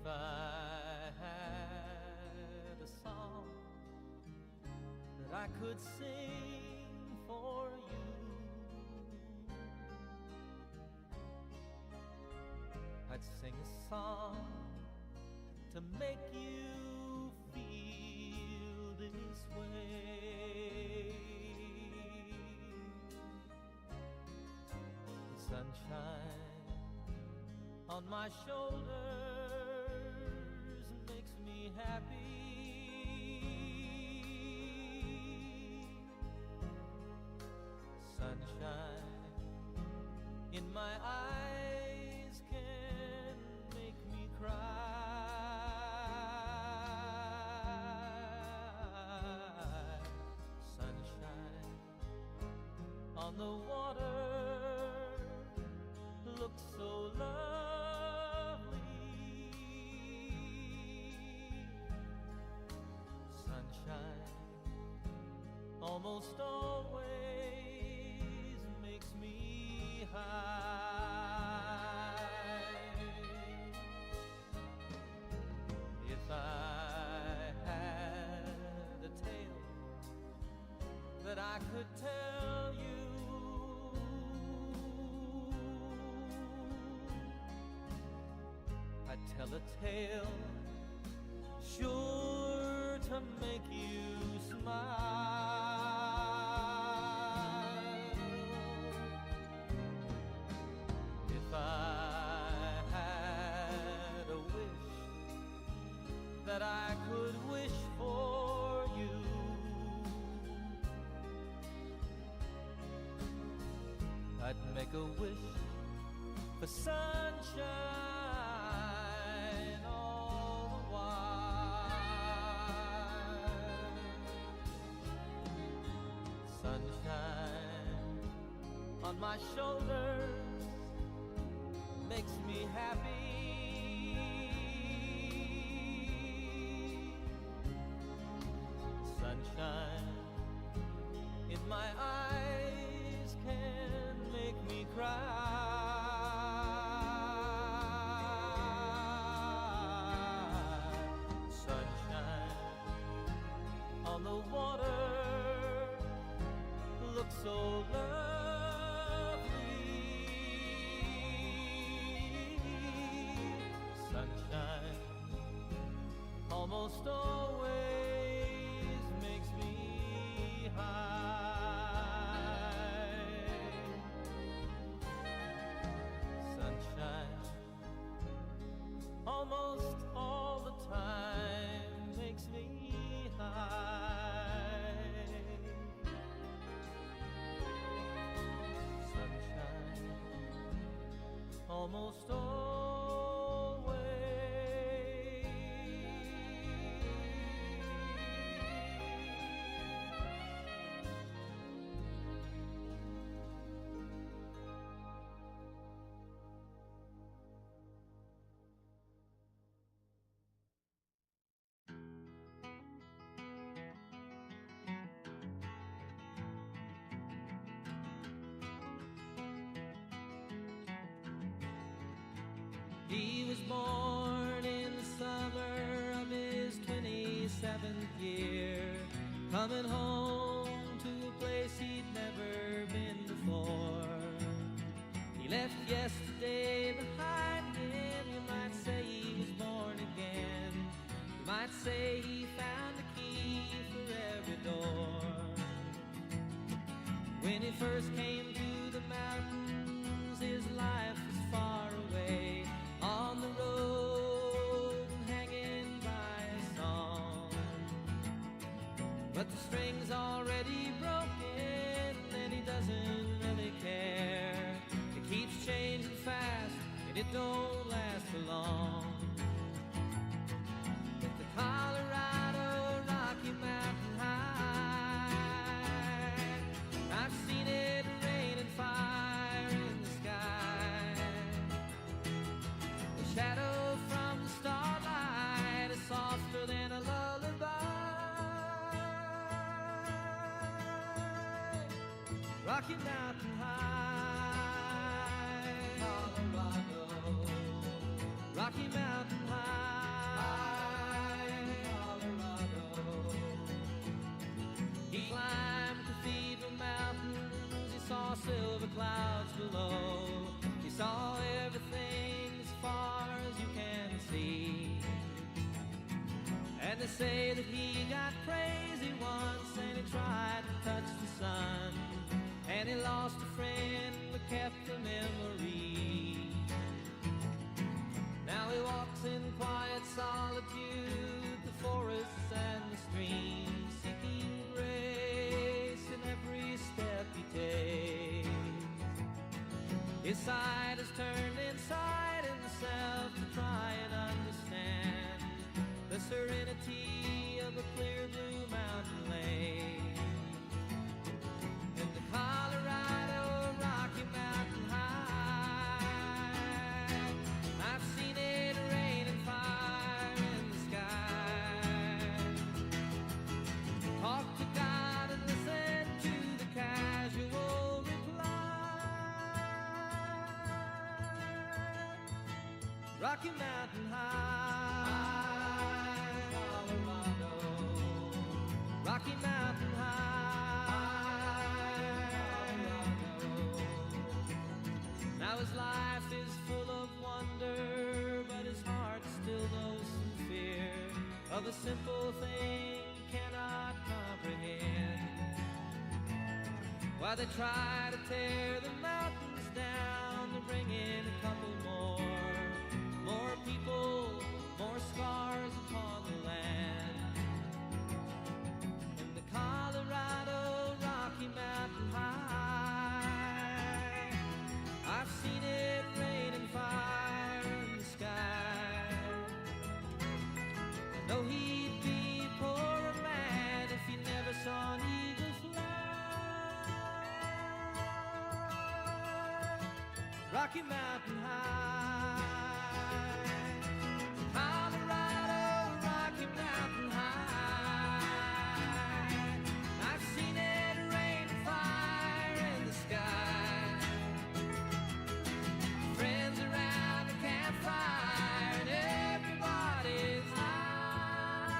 If I had a song that I could sing for you, I'd sing a song to make you feel this way. The sunshine on my shoulders makes me happy. Sunshine in my eyes can make me cry. Sunshine on the water looks so lovely. Sunshine almost always makes me high. If I had a tale that I could tell you, I'd tell a tale sure to make you smile. If I had a wish that I could wish for you, I'd make a wish for sunshine all the while. Sunshine on my shoulders makes me happy. Sunshine in my eyes can make me cry. On the water looks so lovely. Sunshine almost always makes me high. Sunshine almost all the time makes me high. Sunshine almost always. He was born in the summer of his 27th year, coming home to a place he'd never been before. He left yesterday behind him. You might say he was born again. You might say he found a key for every door. When he first came to the mountains, his life was far away, on the road and hanging by a song. But the string's already broken and he doesn't really care. It keeps changing fast and it don't last for long. But the Colorado Rocky Mountain High, I've seen it rain and fire in the sky. The shadow from the starlight is softer than a lullaby. Rocky Mountain High, Colorado, Rocky Mountain High. the clouds below. He saw everything as far as you can see. And they say that he got crazy once and he tried to touch the sun. And he lost a friend but kept a memory. Now he walks in quiet solitude, the forests and the streams, seeking grace in every step he takes. His side is turned inside himself to try and understand the serenity of a clear blue mountain lake. In the Colorado Rocky Mountain High, I've seen it rain and fire in the sky. Talk to God and listen to the casual reply. Rocky Mountain High, Colorado. Rocky Mountain High, Colorado. Now his life is full of wonder, but his heart still knows some fear of a simple thing he cannot comprehend. While they try to tear the mountains down to bring in a couple more people, more scars upon the land. In the Colorado Rocky Mountain High, I've seen it rain and fire in the sky. I know he'd be a poorer man if he never saw an eagle fly. Rocky Mountain High, Colorado Rocky Mountain High, I've seen it rain and fire in the sky. Friends around the campfire and everybody's high.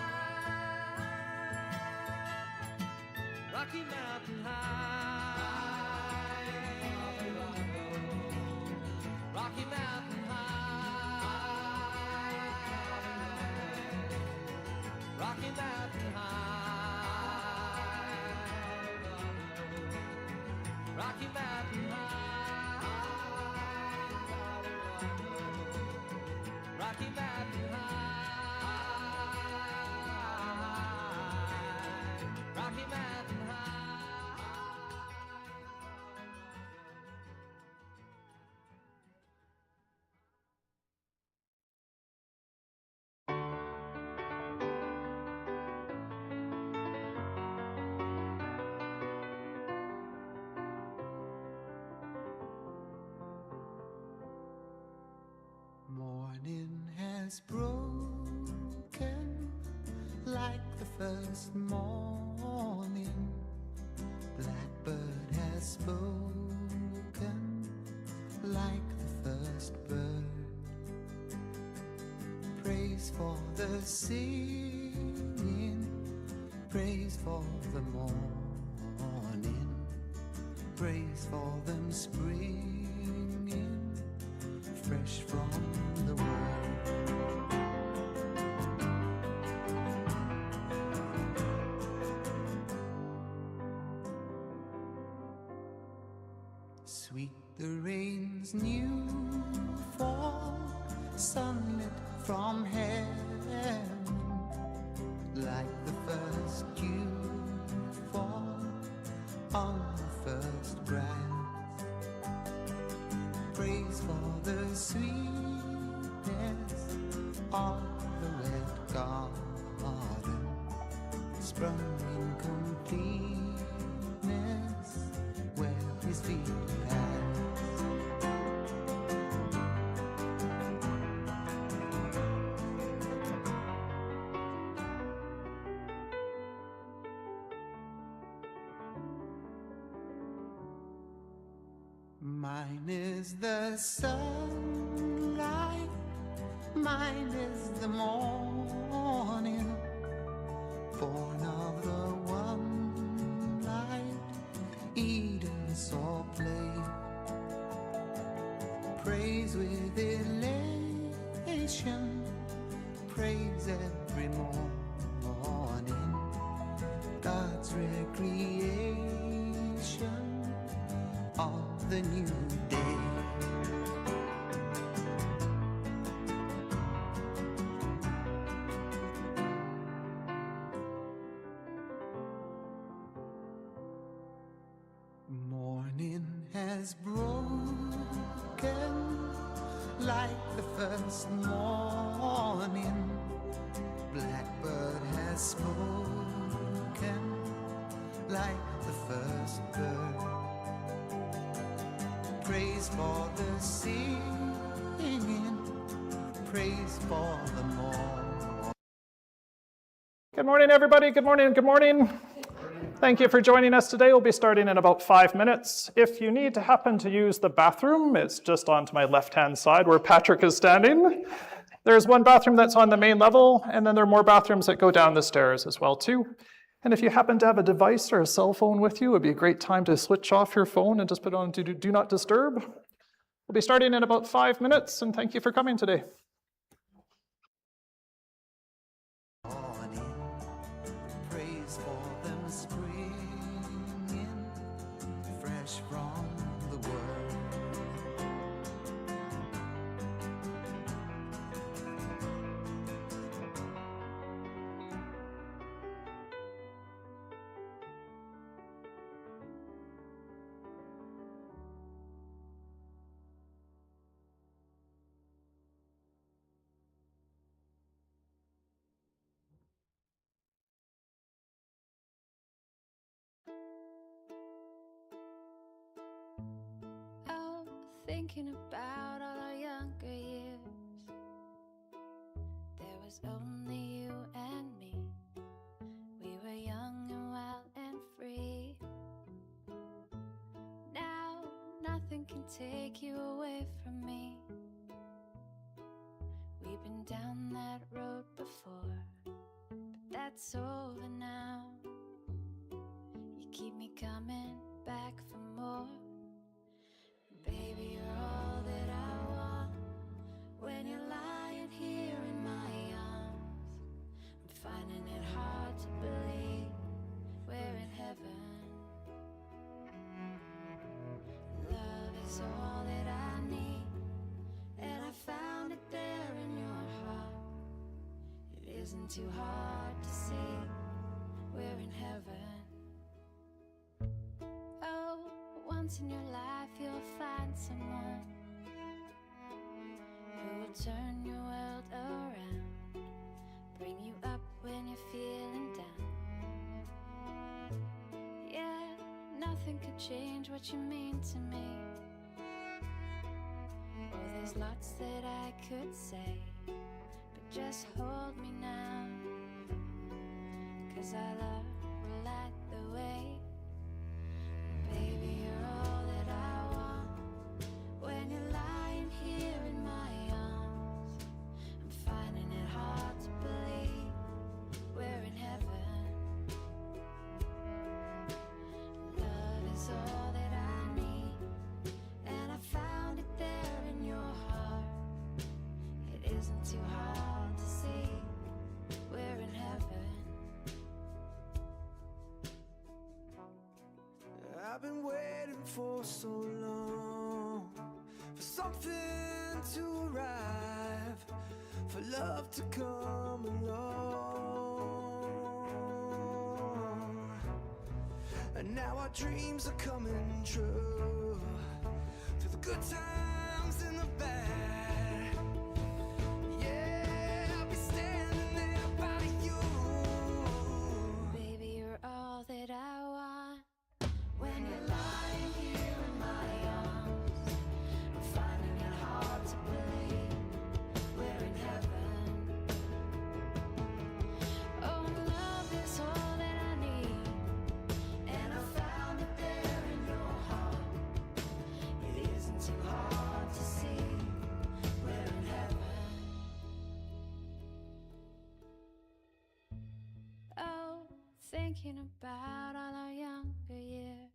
Rocky Mountain High, Colorado. Rocky Mountain High, Rocky Mountain High, Rocky Mountain High, Rocky Mountain High, Rocky Mountain Morning has broken like the first morning. Blackbird has spoken like the first bird. Praise for the singing, praise for the morning, praise for them springing fresh from the world. Sweet the rain's new fall, sunlit from heaven, like the first dew fall on the first grass. Praise for the sweetness of the red garden, sprung in completeness where his feet pass. Mine is the sunlight, mine is the morning, born of the one light Eden saw play. praise with elation, praise every morning, God's recreation of the new day. Morning has broken like the first morning. Blackbird has spoken like the first bird. Praise for the singing, praise for the morning. Good morning, everybody. Good morning. Good morning. Thank you for joining us today. We'll be starting in about 5 minutes. If you need to happen to use the bathroom, it's just on to my left-hand side where Patrick is standing. There's one bathroom that's on the main level, and then there are more bathrooms that go down the stairs as well, too. And if you happen to have a device or a cell phone with you, it would be a great time to switch off your phone and just put it on do not disturb. We'll be starting in about 5 minutes, and thank you for coming today. Praise for them springing fresh from the world. Oh, thinking about all our younger years. There was only you and me. We were young and wild and free. Now, nothing can take you away from me. We've been down that road before, but that's over now. You keep me coming back for more. Baby, you're all that I want. When you're lying here in my arms, I'm finding it hard to believe we're in heaven. Love is all that I need, and I found it there in your heart. It isn't too hard to see we're in heaven. Oh, once in your life you'll find someone who will turn your world around, bring you up when you're feeling down. Yeah, nothing could change what you mean to me. Oh, there's lots that I could say, but just hold me now, 'cause I love you light the way. Baby, you're all that I want. When you're lying here in my arms, I'm finding it hard to believe we're in heaven. Love is all that I need, and I found it there in your heart. It isn't too hard to see we're in heaven. I've been waiting for so long, for something to arrive, for love to come along. And now our dreams are coming true, through the good times and the bad. Yeah, I'll be standing there by you. Baby, you're all that I want. When you're lying here in my arms, I'm finding it hard to believe we're in heaven. Oh, and love is all that I need, and I found it there in your heart. It isn't too hard to see we're in heaven. Oh, thinking about all our younger years.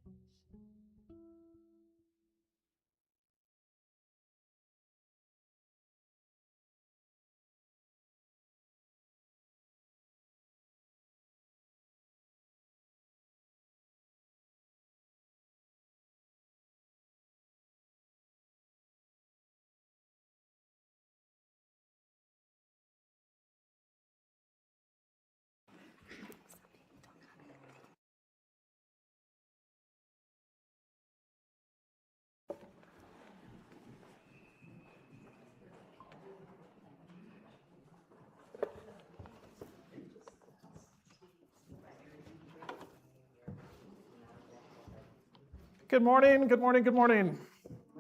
Good morning, good morning, good morning.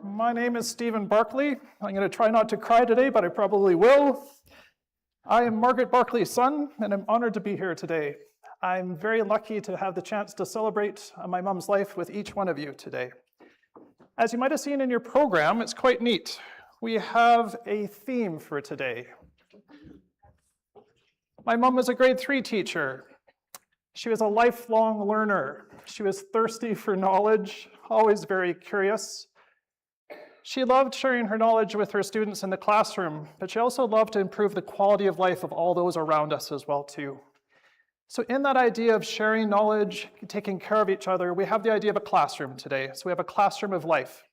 My name is Stephen Barclay. I'm going to try not to cry today, but I probably will. I am Margaret Barclay's son, and I'm honored to be here today. I'm very lucky to have the chance to celebrate my mom's life with each one of you today. As you might have seen in your program, it's quite neat. We have a theme for today. My mom was a grade 3 teacher. She was a lifelong learner. She was thirsty for knowledge, always very curious. She loved sharing her knowledge with her students in the classroom, but she also loved to improve the quality of life of all those around us as well too. So in that idea of sharing knowledge, taking care of each other, we have the idea of a classroom today. So we have a classroom of life.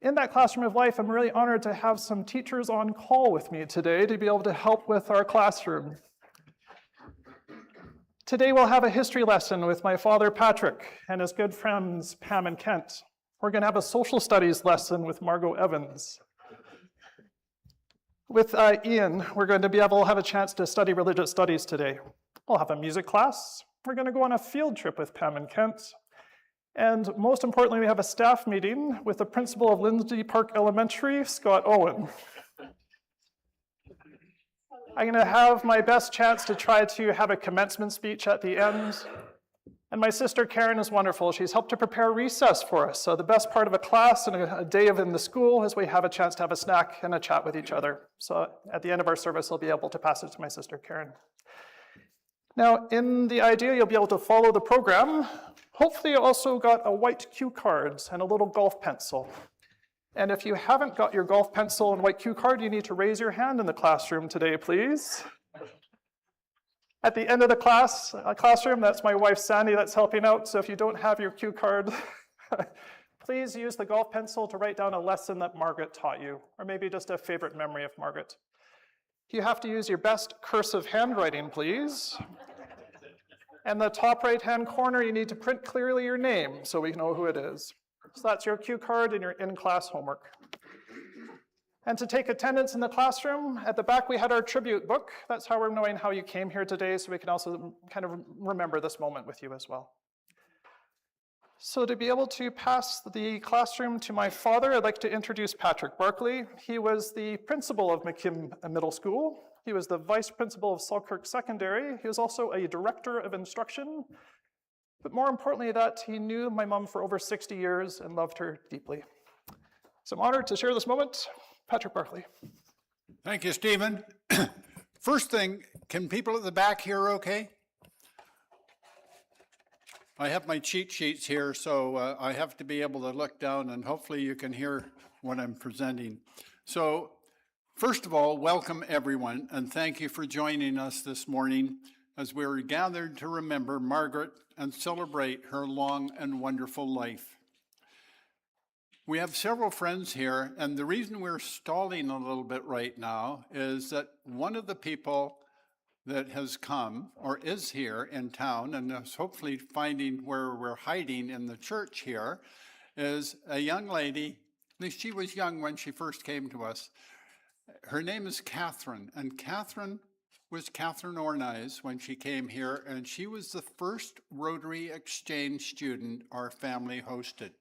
In that classroom of life, I'm really honored to have some teachers on call with me today to be able to help with our classroom. Today we'll have a history lesson with my father Patrick and his good friends Pam and Kent. We're going to have a social studies lesson with Margot Evans. With Ian, we're going to be able to have a chance to study religious studies today. We'll have a music class. We're going to go on a field trip with Pam and Kent. And most importantly, we have a staff meeting with the principal of Lindsay Park Elementary, Scott Owen. I'm going to have my best chance to try to have a commencement speech at the end. And my sister Karen is wonderful. She's helped to prepare recess for us. So the best part of a class and a day in the school is we have a chance to have a snack and a chat with each other. So at the end of our service, I'll be able to pass it to my sister Karen. Now, in the idea, you'll be able to follow the program. Hopefully you also got a white cue cards and a little golf pencil. And if you haven't got your golf pencil and white cue card, you need to raise your hand in the classroom today, please. At the end of the classroom, that's my wife Sandy that's helping out. So if you don't have your cue card, please use the golf pencil to write down a lesson that Margaret taught you, or maybe just a favorite memory of Margaret. You have to use your best cursive handwriting, please. And the top right-hand corner, you need to print clearly your name so we know who it is. So that's your cue card and your in-class homework. And to take attendance in the classroom, at the back we had our tribute book. That's how we're knowing how you came here today, so we can also kind of remember this moment with you as well. So to be able to pass the classroom to my father, I'd like to introduce Patrick Barclay. He was the principal of McKim Middle School. He was the vice principal of Selkirk Secondary. He was also a director of instruction. But more importantly, that he knew my mom for over 60 years and loved her deeply. So I'm honored to share this moment. Patrick Barclay. Thank you, Stephen. First thing, can people at the back hear okay? I have my cheat sheets here, so I have to be able to look down and hopefully you can hear what I'm presenting. So first of all, welcome everyone and thank you for joining us this morning as we're gathered to remember Margaret and celebrate her long and wonderful life. We have several friends here, and the reason we're stalling a little bit right now is that one of the people that has come or is here in town and is hopefully finding where we're hiding in the church here is a young lady. At least she was young when she first came to us. Her name is Catherine, and Catherine was Catherine Ornize when she came here, and she was the first Rotary Exchange student our family hosted.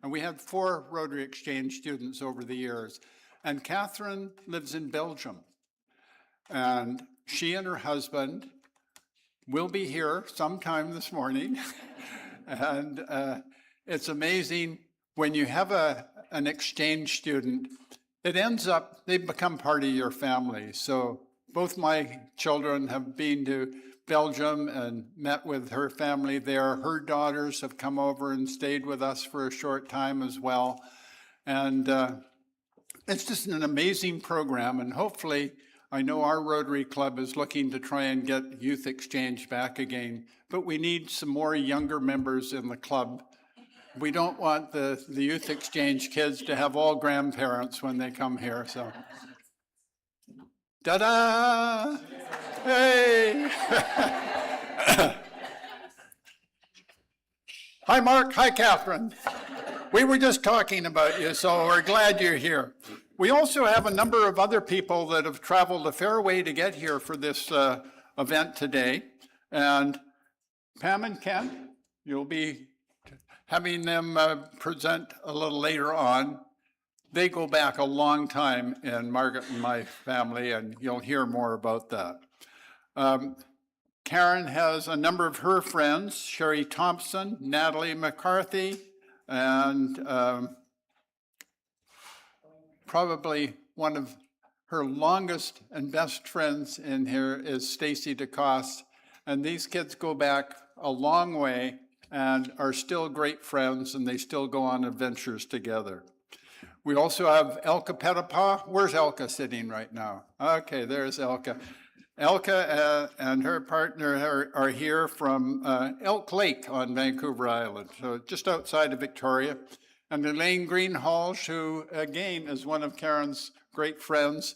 And we had 4 Rotary Exchange students over the years. And Catherine lives in Belgium. And she and her husband will be here sometime this morning. And it's amazing when you have an exchange student, it ends up, they become part of your family. So both my children have been to Belgium and met with her family there. Her daughters have come over and stayed with us for a short time as well. And it's just an amazing program. And hopefully, I know our Rotary Club is looking to try and get youth exchange back again, but we need some more younger members in the club. We don't want the youth exchange kids to have all grandparents when they come here, so. Ta-da! Hey! Hi, Mark. Hi, Catherine. We were just talking about you, so we're glad you're here. We also have a number of other people that have traveled a fair way to get here for this event today. And Pam and Kent, you'll be having them present a little later on. They go back a long time in Margaret and my family, and you'll hear more about that. Karen has a number of her friends, Sherry Thompson, Natalie McCarthy, and probably one of her longest and best friends in here is Stacy DeCoste. And these kids go back a long way and are still great friends, and they still go on adventures together. We also have Elka Pettipaw. Where's Elka sitting right now? Okay, there's Elka. Elka and her partner are here from Elk Lake on Vancouver Island, so just outside of Victoria. And Elaine Greenhalgh, who again is one of Karen's great friends,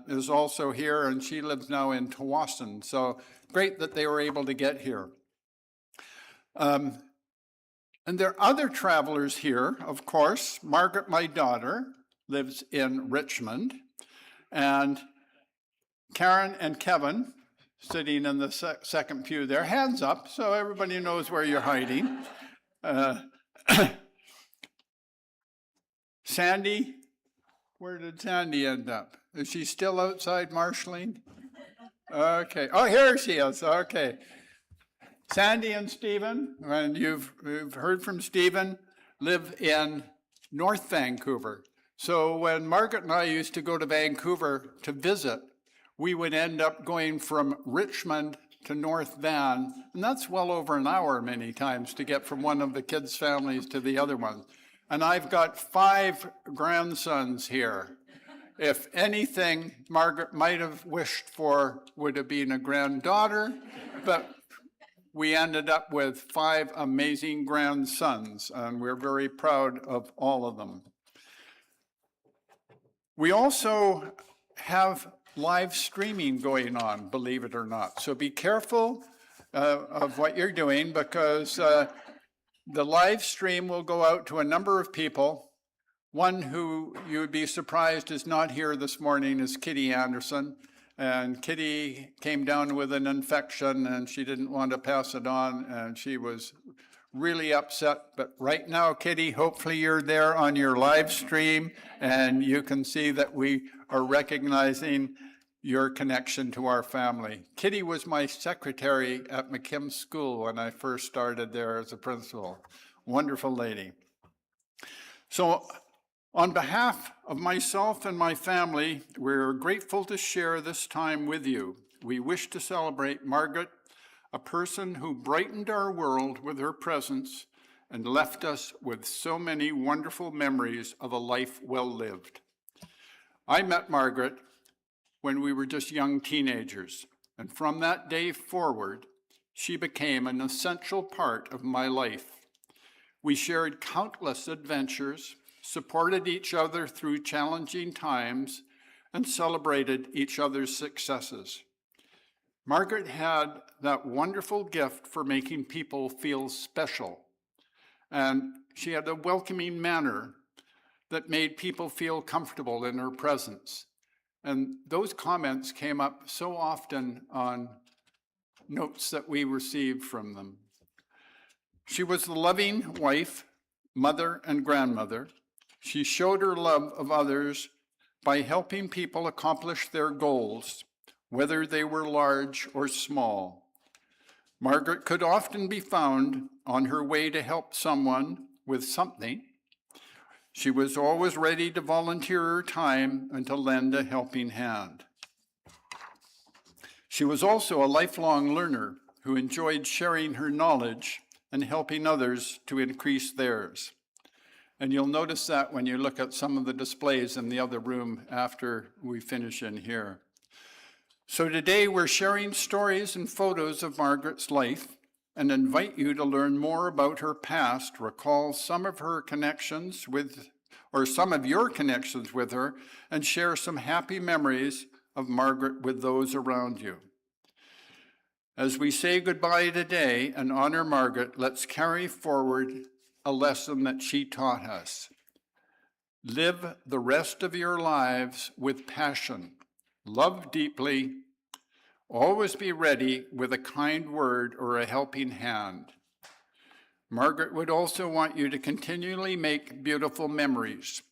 is also here, and she lives now in Tawasin. So great that they were able to get here. And there are other travelers here, of course. Margaret, my daughter, lives in Richmond, and Karen and Kevin, sitting in the second pew there, hands up so everybody knows where you're hiding. Sandy, where did Sandy end up? Is she still outside marshalling? Okay, oh, here she is, okay. Sandy and Stephen, and you've heard from Stephen, live in North Vancouver. So when Margaret and I used to go to Vancouver to visit, we would end up going from Richmond to North Van, and that's well over an hour many times to get from one of the kids' families to the other one. And I've got 5 grandsons here. If anything, Margaret might have wished for would have been a granddaughter, but we ended up with 5 amazing grandsons, and we're very proud of all of them. We also have live streaming going on, believe it or not. So be careful of what you're doing, because the live stream will go out to a number of people. One who you would be surprised is not here this morning is Kitty Anderson. And Kitty came down with an infection and she didn't want to pass it on, and she was really upset. But right now, Kitty, hopefully you're there on your live stream and you can see that we are recognizing your connection to our family. Kitty was my secretary at McKim School when I first started there as a principal. Wonderful lady. So on behalf of myself and my family, we're grateful to share this time with you. We wish to celebrate Margaret, a person who brightened our world with her presence and left us with so many wonderful memories of a life well lived. I met Margaret when we were just young teenagers, and from that day forward, she became an essential part of my life. We shared countless adventures, supported each other through challenging times, and celebrated each other's successes. Margaret had that wonderful gift for making people feel special, and she had a welcoming manner that made people feel comfortable in her presence. And those comments came up so often on notes that we received from them. She was the loving wife, mother, and grandmother. She showed her love of others by helping people accomplish their goals, whether they were large or small. Margaret could often be found on her way to help someone with something. She was always ready to volunteer her time and to lend a helping hand. She was also a lifelong learner who enjoyed sharing her knowledge and helping others to increase theirs. And you'll notice that when you look at some of the displays in the other room after we finish in here. So today we're sharing stories and photos of Margaret's life and invite you to learn more about her past, recall some of her connections with, or some of your connections with her, and share some happy memories of Margaret with those around you. As we say goodbye today and honor Margaret, let's carry forward a lesson that she taught us. Live the rest of your lives with passion. Love deeply. Always be ready with a kind word or a helping hand. Margaret would also want you to continually make beautiful memories.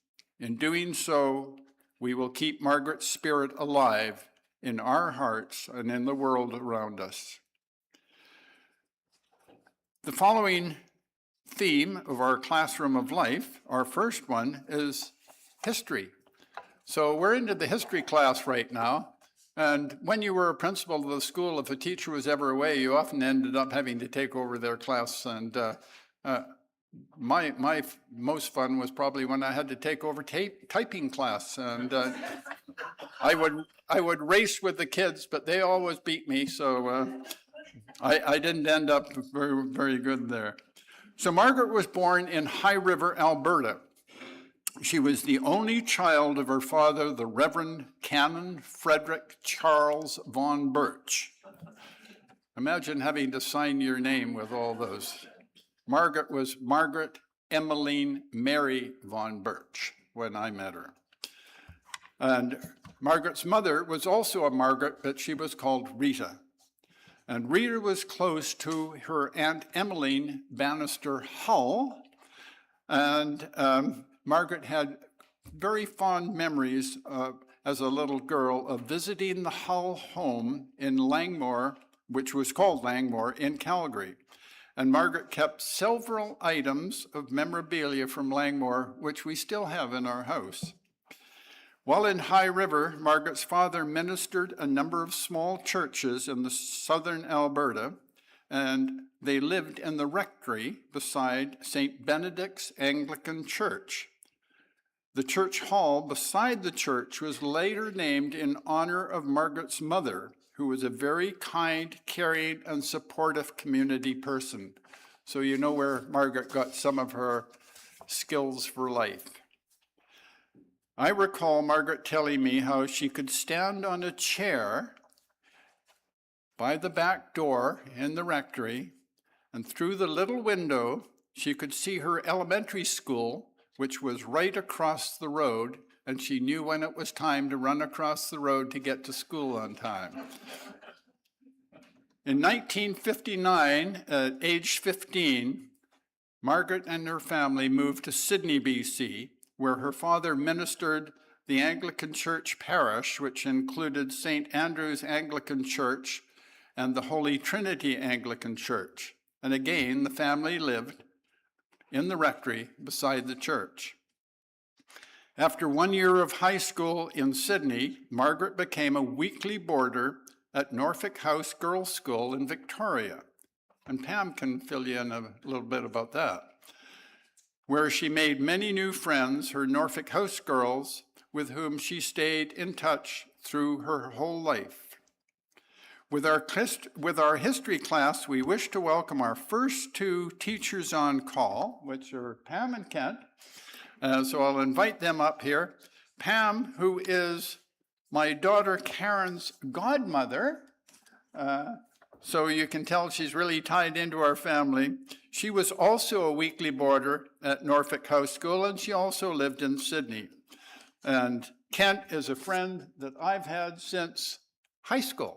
In doing so, we will keep Margaret's spirit alive in our hearts and in the world around us. The following theme of our classroom of life, our first one, is history. So we're into the history class right now. And when you were a principal of the school, if a teacher was ever away, you often ended up having to take over their class. And my most fun was probably when I had to take over typing class. And I would race with the kids, but they always beat me. So I didn't end up very, very good there. So Margaret was born in High River, Alberta. She was the only child of her father, the Reverend Canon Frederick Charles von Birch. Imagine having to sign your name with all those. Margaret was Margaret Emmeline Mary von Birch when I met her. And Margaret's mother was also a Margaret, but she was called Rita. And Rita was close to her Aunt Emmeline Bannister Hull, and Margaret had very fond memories as a little girl of visiting the Hull home in Langmore, which was called Langmore, in Calgary. And Margaret kept several items of memorabilia from Langmore, which we still have in our house. While in High River, Margaret's father ministered a number of small churches in the southern Alberta, and they lived in the rectory beside St. Benedict's Anglican Church. The church hall beside the church was later named in honor of Margaret's mother, who was a very kind, caring, and supportive community person. So you know where Margaret got some of her skills for life. I recall Margaret telling me how she could stand on a chair by the back door in the rectory, and through the little window, she could see her elementary school, which was right across the road, and she knew when it was time to run across the road to get to school on time. In 1959, at age 15, Margaret and her family moved to Sydney, BC, where her father ministered the Anglican Church parish, which included St. Andrew's Anglican Church and the Holy Trinity Anglican Church. And again, the family lived in the rectory beside the church. After 1 year of high school in Sydney, Margaret became a weekly boarder at Norfolk House Girls' School in Victoria. And Pam can fill you in a little bit about that, where she made many new friends, her Norfolk House girls, with whom she stayed in touch through her whole life. With our history class, we wish to welcome our first two teachers on call, which are Pam and Kent. So I'll invite them up here. Pam, who is my daughter Karen's godmother, so you can tell she's really tied into our family. She was also a weekly boarder at Norfolk House School, and she also lived in Sydney. And Kent is a friend that I've had since high school.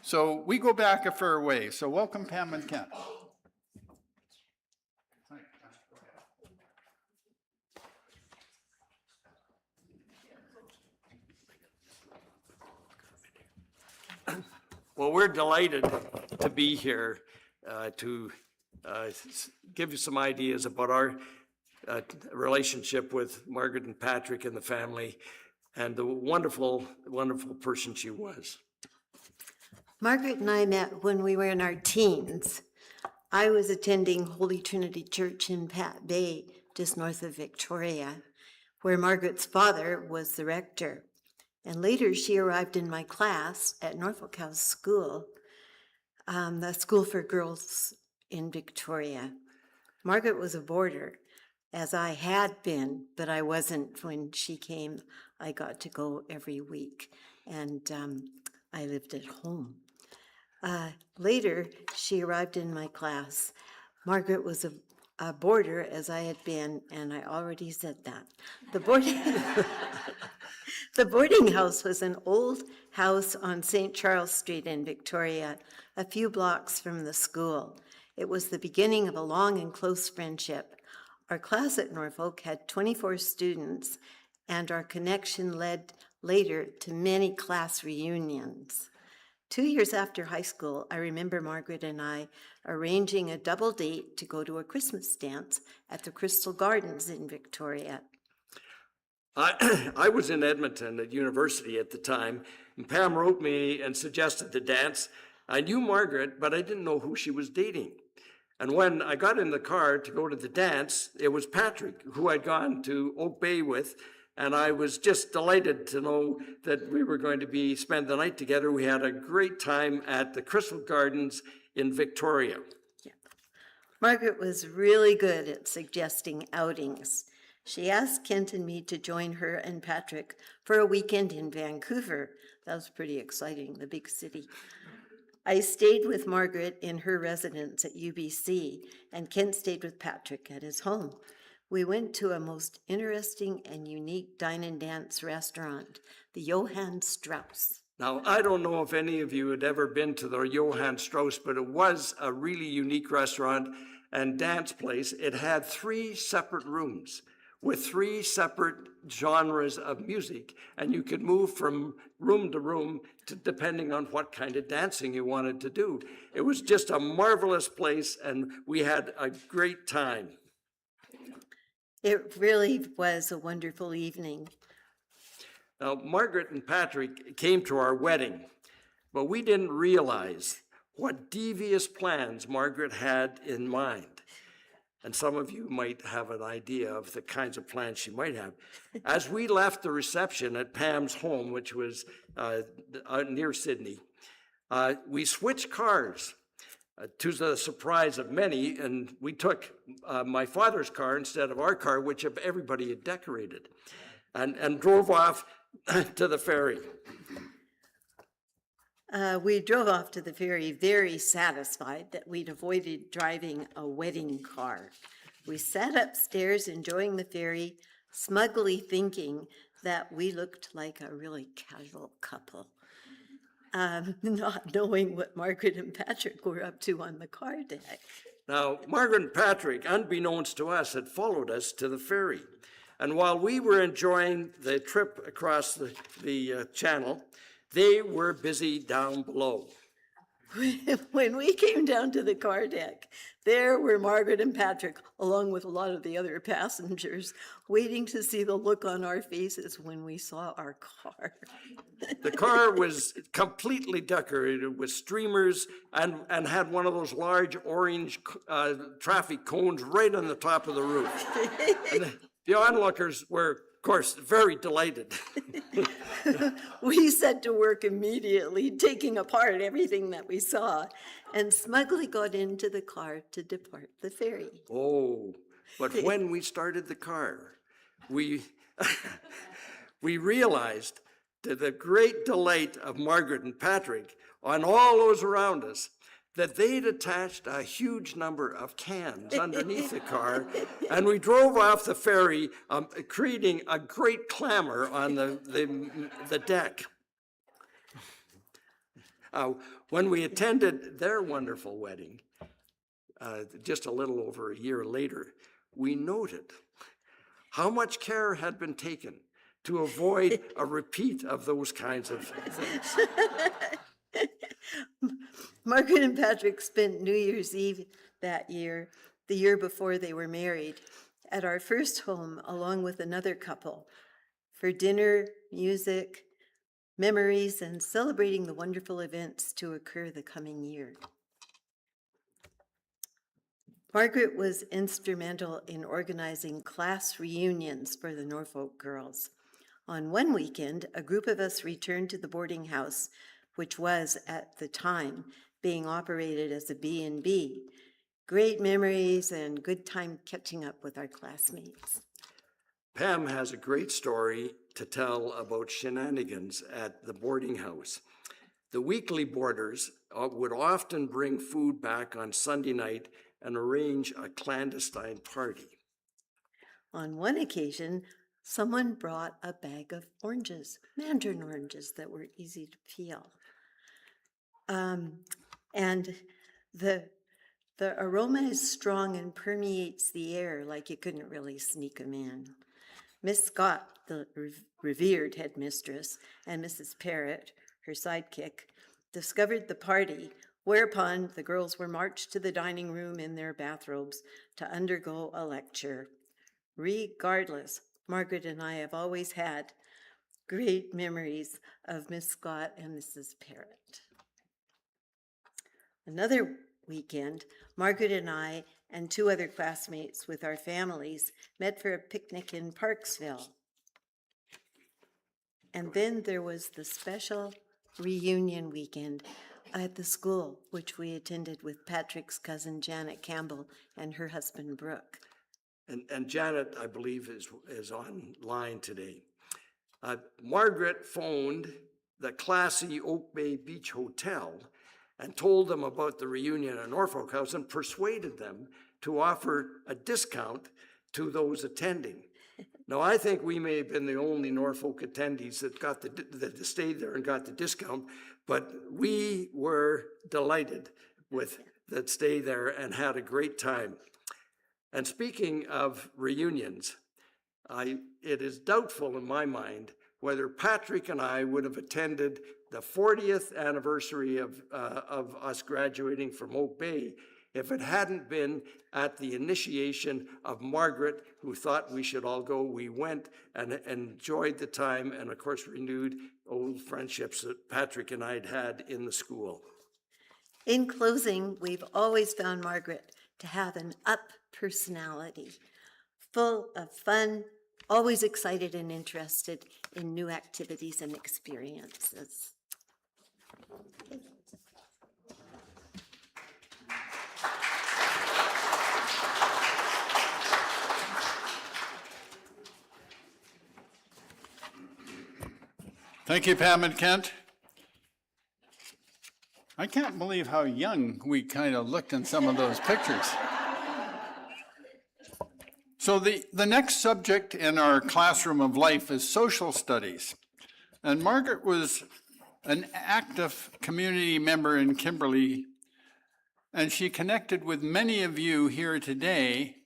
So we go back a fair way. So welcome, Pam and Kent. Well, we're delighted to be here to give you some ideas about our relationship with Margaret and Patrick and the family and the wonderful, wonderful person she was. Margaret and I met when we were in our teens. I was attending Holy Trinity Church in Pat Bay, just north of Victoria, where Margaret's father was the rector. And later she arrived in my class at Norfolk House School, the school for girls in Victoria. Margaret was a boarder, as I had been, but I wasn't when she came. I got to go every week, and I lived at home. Later, she arrived in my class. Margaret was a boarder, as I had been, and I already said that. The boarding house was an old house on St. Charles Street in Victoria, a few blocks from the school. It was the beginning of a long and close friendship. Our class at Norfolk had 24 students, and our connection led later to many class reunions. 2 years after high school, I remember Margaret and I arranging a double date to go to a Christmas dance at the Crystal Gardens in Victoria. I was in Edmonton at university at the time, and Pam wrote me and suggested the dance. I knew Margaret, but I didn't know who she was dating. And when I got in the car to go to the dance, it was Patrick, who I'd gone to Oak Bay with, and I was just delighted to know that we were going to spend the night together. We had a great time at the Crystal Gardens in Victoria. Yeah. Margaret was really good at suggesting outings. She asked Kent and me to join her and Patrick for a weekend in Vancouver. That was pretty exciting, the big city. I stayed with Margaret in her residence at UBC, and Kent stayed with Patrick at his home. We went to a most interesting and unique dine and dance restaurant, the Johann Strauss. Now, I don't know if any of you had ever been to the Johann Strauss, but it was a really unique restaurant and dance place. It had 3 separate rooms with 3 separate genres of music, and you could move from room to room depending on what kind of dancing you wanted to do. It was just a marvelous place, and we had a great time. It really was a wonderful evening. Now, Margaret and Patrick came to our wedding, but we didn't realize what devious plans Margaret had in mind. And some of you might have an idea of the kinds of plans she might have. As we left the reception at Pam's home, which was near Sydney, we switched cars to the surprise of many, and we took my father's car instead of our car, which everybody had decorated, and drove off to the ferry. We drove off to the ferry very satisfied that we'd avoided driving a wedding car. We sat upstairs enjoying the ferry, smugly thinking that we looked like a really casual couple, not knowing what Margaret and Patrick were up to on the car deck. Now, Margaret and Patrick, unbeknownst to us, had followed us to the ferry. And while we were enjoying the trip across the channel, they were busy down below. When we came down to the car deck, there were Margaret and Patrick, along with a lot of the other passengers, waiting to see the look on our faces when we saw our car. The car was completely decorated with streamers and had one of those large orange traffic cones right on the top of the roof. And the onlookers were, of course, very delighted. We set to work immediately, taking apart everything that we saw, and smugly got into the car to depart the ferry. Oh, but when we started the car, we realized, to the great delight of Margaret and Patrick, on all those around us, that they'd attached a huge number of cans underneath the car, and we drove off the ferry, creating a great clamor on the deck. When we attended their wonderful wedding, just a little over a year later, we noted how much care had been taken to avoid a repeat of those kinds of things. Margaret and Patrick spent New Year's Eve that year, the year before they were married, at our first home along with another couple for dinner, music, memories, and celebrating the wonderful events to occur the coming year. Margaret was instrumental in organizing class reunions for the Norfolk girls. On one weekend, a group of us returned to the boarding house, which was, at the time, being operated as a B&B. Great memories and good time catching up with our classmates. Pam has a great story to tell about shenanigans at the boarding house. The weekly boarders would often bring food back on Sunday night and arrange a clandestine party. On one occasion, someone brought a bag of oranges, mandarin oranges that were easy to peel. And the The aroma is strong and permeates the air like you couldn't really sneak 'em in. Miss Scott, the revered headmistress, and Mrs. Parrott, her sidekick, discovered the party, whereupon the girls were marched to the dining room in their bathrobes to undergo a lecture. Regardless, Margaret and I have always had great memories of Miss Scott and Mrs. Parrott. Another weekend, Margaret and I and 2 other classmates with our families met for a picnic in Parksville. And then there was the special reunion weekend at the school, which we attended with Patrick's cousin Janet Campbell and her husband Brooke. And Janet, I believe, is online today. Margaret phoned the classy Oak Bay Beach Hotel and told them about the reunion at Norfolk House and persuaded them to offer a discount to those attending. Now, I think we may have been the only Norfolk attendees that stayed there and got the discount, but we were delighted with that stay there and had a great time. And speaking of reunions, it is doubtful in my mind whether Patrick and I would have attended the 40th anniversary of us graduating from Oak Bay if it hadn't been at the initiation of Margaret, who thought we should all go. We went and enjoyed the time and, of course, renewed old friendships that Patrick and I had in the school. In closing, we've always found Margaret to have an up personality, full of fun, always excited and interested in new activities and experiences. Thank you, Pam and Kent. I can't believe how young we kind of looked in some of those pictures. So the next subject in our classroom of life is social studies. And Margaret was an active community member in Kimberley, and she connected with many of you here today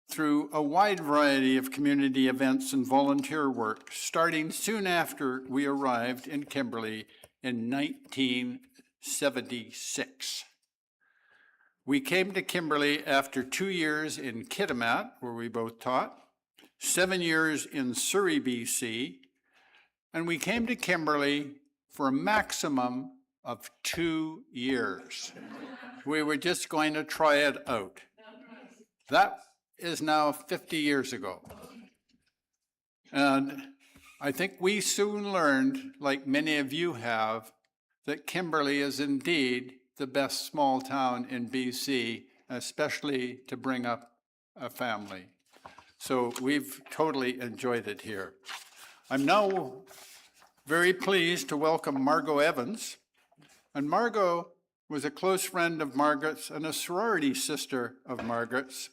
through a wide variety of community events and volunteer work, starting soon after we arrived in Kimberley in 1976. We came to Kimberley after 2 years in Kitimat, where we both taught, 7 years in Surrey, BC, and we came to Kimberley for a maximum of 2 years. We were just going to try it out. That is now 50 years ago. And I think we soon learned, like many of you have, that Kimberley is indeed the best small town in BC, especially to bring up a family. So we've totally enjoyed it here. I'm now very pleased to welcome Margot Evans. And Margot was a close friend of Margaret's and a sorority sister of Margaret's.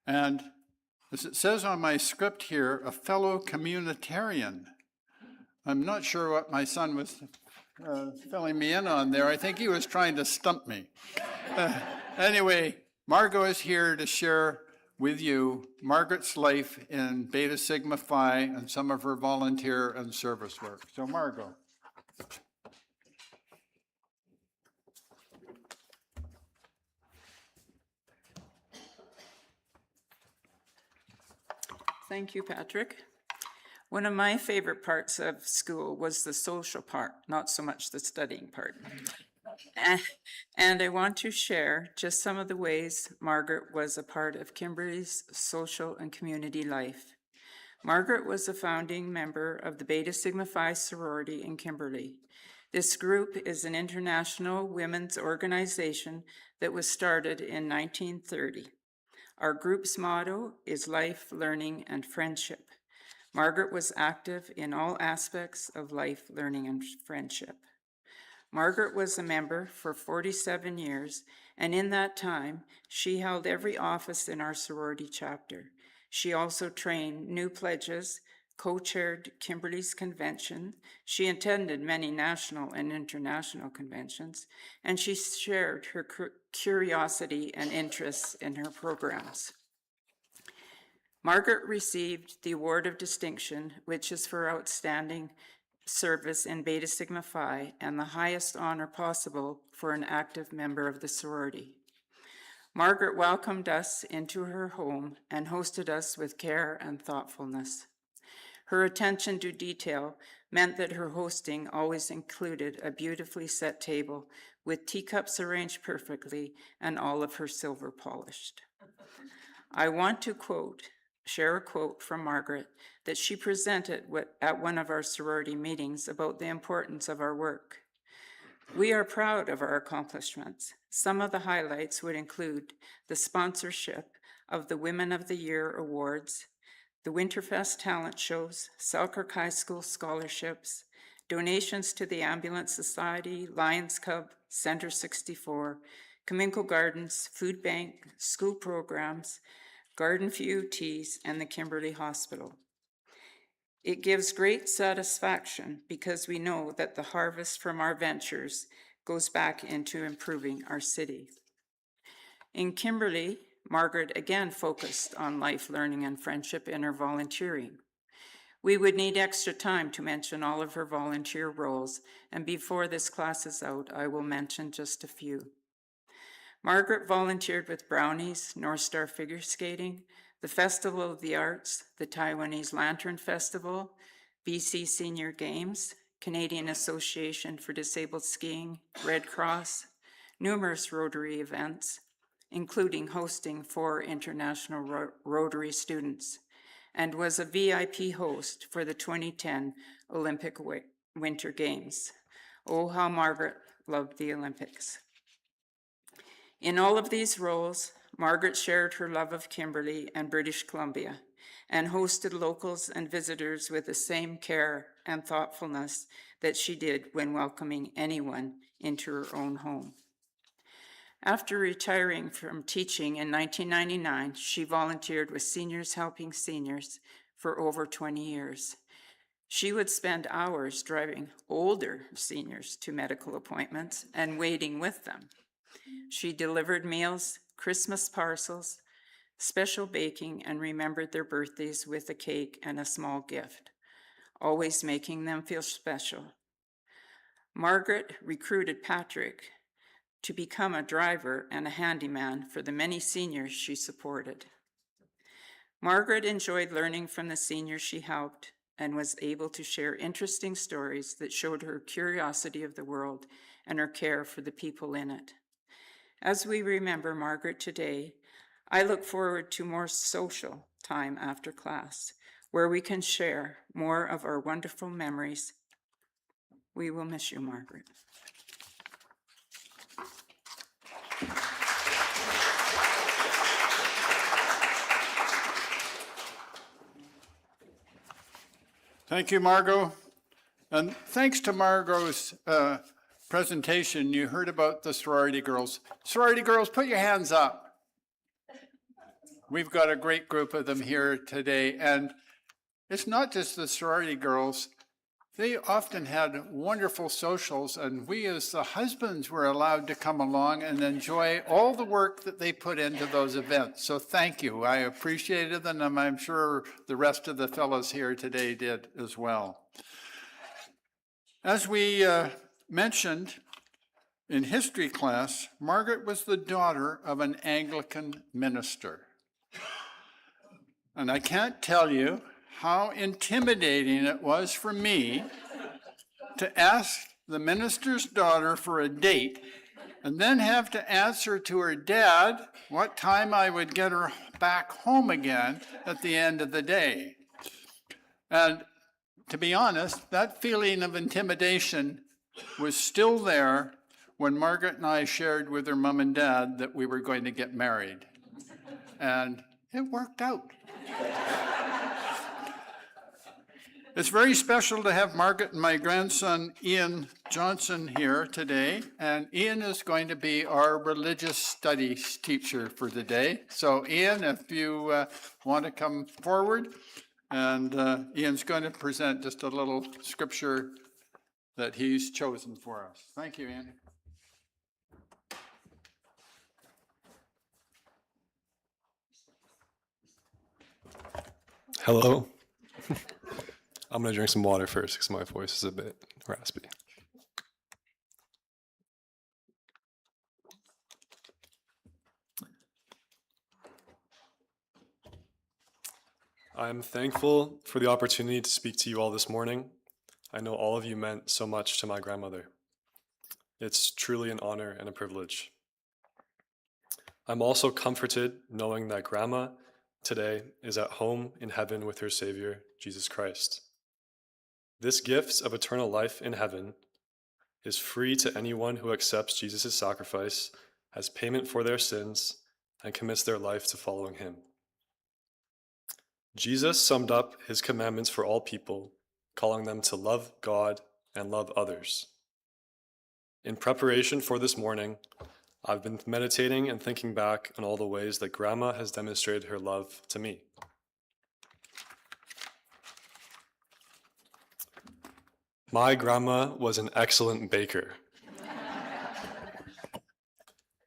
And as it says on my script here, a fellow communitarian. I'm not sure what my son was filling me in on there. I think he was trying to stump me. Anyway, Margot is here to share with you Margaret's life in Beta Sigma Phi and some of her volunteer and service work. So Margot. Thank you, Patrick. One of my favorite parts of school was the social part, not so much the studying part. And I want to share just some of the ways Margaret was a part of Kimberley's social and community life. Margaret was a founding member of the Beta Sigma Phi sorority in Kimberley. This group is an international women's organization that was started in 1930. Our group's motto is life, learning, and friendship. Margaret was active in all aspects of life, learning, and friendship. Margaret was a member for 47 years, and in that time, she held every office in our sorority chapter. She also trained new pledges, co-chaired Kimberley's convention. She attended many national and international conventions, and she shared her curiosity and interests in her programs. Margaret received the Award of Distinction, which is for outstanding service in Beta Sigma Phi and the highest honor possible for an active member of the sorority. Margaret welcomed us into her home and hosted us with care and thoughtfulness. Her attention to detail meant that her hosting always included a beautifully set table with teacups arranged perfectly and all of her silver polished. I want to share a quote from Margaret that she presented at one of our sorority meetings about the importance of our work. We are proud of our accomplishments. Some of the highlights would include the sponsorship of the Women of the Year Awards, the Winterfest talent shows, Selkirk High School scholarships, donations to the Ambulance Society, Lions Club, Center 64, Cominco Gardens, Food Bank, school programs, Garden View Teas, and the Kimberley Hospital. It gives great satisfaction because we know that the harvest from our ventures goes back into improving our city. In Kimberley, Margaret again focused on life learning and friendship in her volunteering. We would need extra time to mention all of her volunteer roles, and before this class is out, I will mention just a few. Margaret volunteered with Brownies, North Star Figure Skating, the Festival of the Arts, the Taiwanese Lantern Festival, BC Senior Games, Canadian Association for Disabled Skiing, Red Cross, numerous Rotary events, including hosting 4 international Rotary students, and was a VIP host for the 2010 Olympic Winter Games. Oh, how Margaret loved the Olympics. In all of these roles, Margaret shared her love of Kimberley and British Columbia and hosted locals and visitors with the same care and thoughtfulness that she did when welcoming anyone into her own home. After retiring from teaching in 1999, she volunteered with Seniors Helping Seniors for over 20 years. She would spend hours driving older seniors to medical appointments and waiting with them. She delivered meals, Christmas parcels, special baking, and remembered their birthdays with a cake and a small gift, always making them feel special. Margaret recruited Patrick to become a driver and a handyman for the many seniors she supported. Margaret enjoyed learning from the seniors she helped and was able to share interesting stories that showed her curiosity of the world and her care for the people in it. As we remember Margaret today, I look forward to more social time after class, where we can share more of our wonderful memories. We will miss you, Margaret. Thank you, Margot. And thanks to Margot's presentation, you heard about the sorority girls. Sorority girls, put your hands up. We've got a great group of them here today. And it's not just the sorority girls. They often had wonderful socials, and we as the husbands were allowed to come along and enjoy all the work that they put into those events. So thank you. I appreciated them, and I'm sure the rest of the fellows here today did as well. As we mentioned in history class, Margaret was the daughter of an Anglican minister. And I can't tell you how intimidating it was for me to ask the minister's daughter for a date and then have to answer to her dad what time I would get her back home again at the end of the day. And to be honest, that feeling of intimidation was still there when Margaret and I shared with her mom and dad that we were going to get married. And it worked out. It's very special to have Margaret and my grandson Ian Johnson here today, and Ian is going to be our religious studies teacher for the day. So Ian, if you want to come forward, And Ian's going to present just a little scripture that he's chosen for us. Thank you, Ian. Hello. I'm going to drink some water first because my voice is a bit raspy. I'm thankful for the opportunity to speak to you all this morning. I know all of you meant so much to my grandmother. It's truly an honor and a privilege. I'm also comforted knowing that Grandma today is at home in heaven with her Savior, Jesus Christ. This gift of eternal life in heaven is free to anyone who accepts Jesus' sacrifice as payment for their sins and commits their life to following him. Jesus summed up his commandments for all people, calling them to love God and love others. In preparation for this morning, I've been meditating and thinking back on all the ways that Grandma has demonstrated her love to me. My grandma was an excellent baker.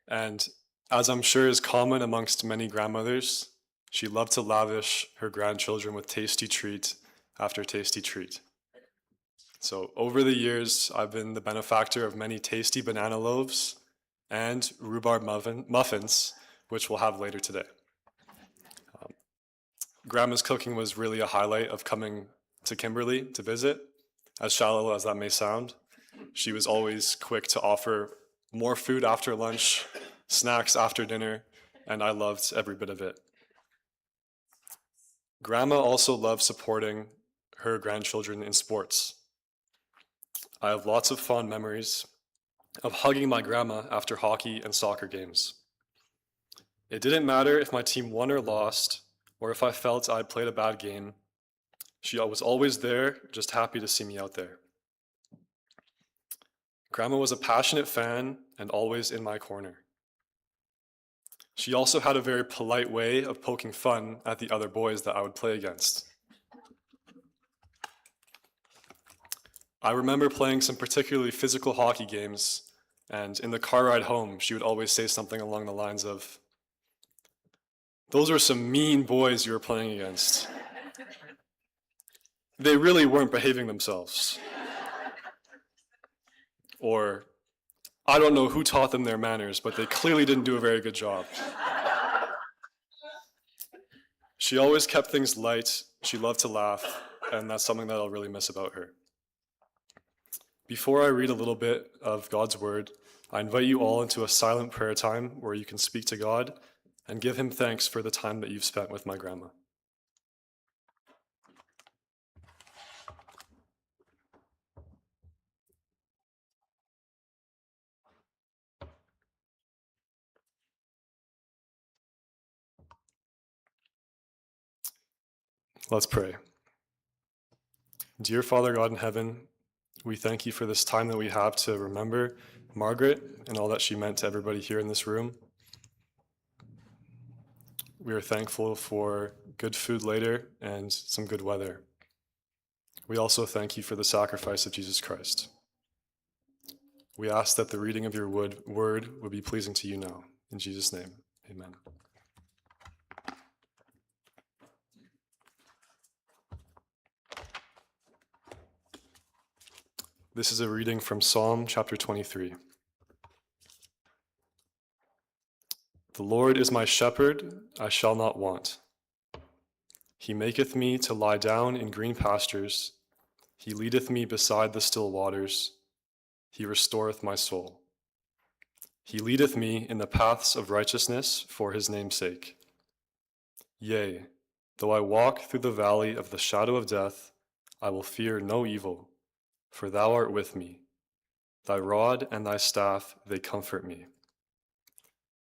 And as I'm sure is common amongst many grandmothers, she loved to lavish her grandchildren with tasty treat after tasty treat. So over the years, I've been the benefactor of many tasty banana loaves and rhubarb muffins, which we'll have later today. Grandma's cooking was really a highlight of coming to Kimberley to visit. As shallow as that may sound, she was always quick to offer more food after lunch, snacks after dinner, and I loved every bit of it. Grandma also loved supporting her grandchildren in sports. I have lots of fond memories of hugging my grandma after hockey and soccer games. It didn't matter if my team won or lost, or if I felt I'd played a bad game. She was always there, just happy to see me out there. Grandma was a passionate fan and always in my corner. She also had a very polite way of poking fun at the other boys that I would play against. I remember playing some particularly physical hockey games, and in the car ride home, she would always say something along the lines of, "Those are some mean boys you were playing against. They really weren't behaving themselves." Or, "I don't know who taught them their manners, but they clearly didn't do a very good job." She always kept things light, she loved to laugh, and that's something that I'll really miss about her. Before I read a little bit of God's word, I invite you all into a silent prayer time where you can speak to God and give him thanks for the time that you've spent with my grandma. Let's pray. Dear Father God in heaven, we thank you for this time that we have to remember Margaret and all that she meant to everybody here in this room. We are thankful for good food later and some good weather. We also thank you for the sacrifice of Jesus Christ. We ask that the reading of your word would be pleasing to you now. In Jesus' name, amen. This is a reading from Psalm chapter 23. The Lord is my shepherd, I shall not want. He maketh me to lie down in green pastures. He leadeth me beside the still waters. He restoreth my soul. He leadeth me in the paths of righteousness for his name's sake. Yea, though I walk through the valley of the shadow of death, I will fear no evil. For thou art with me. Thy rod and thy staff, they comfort me.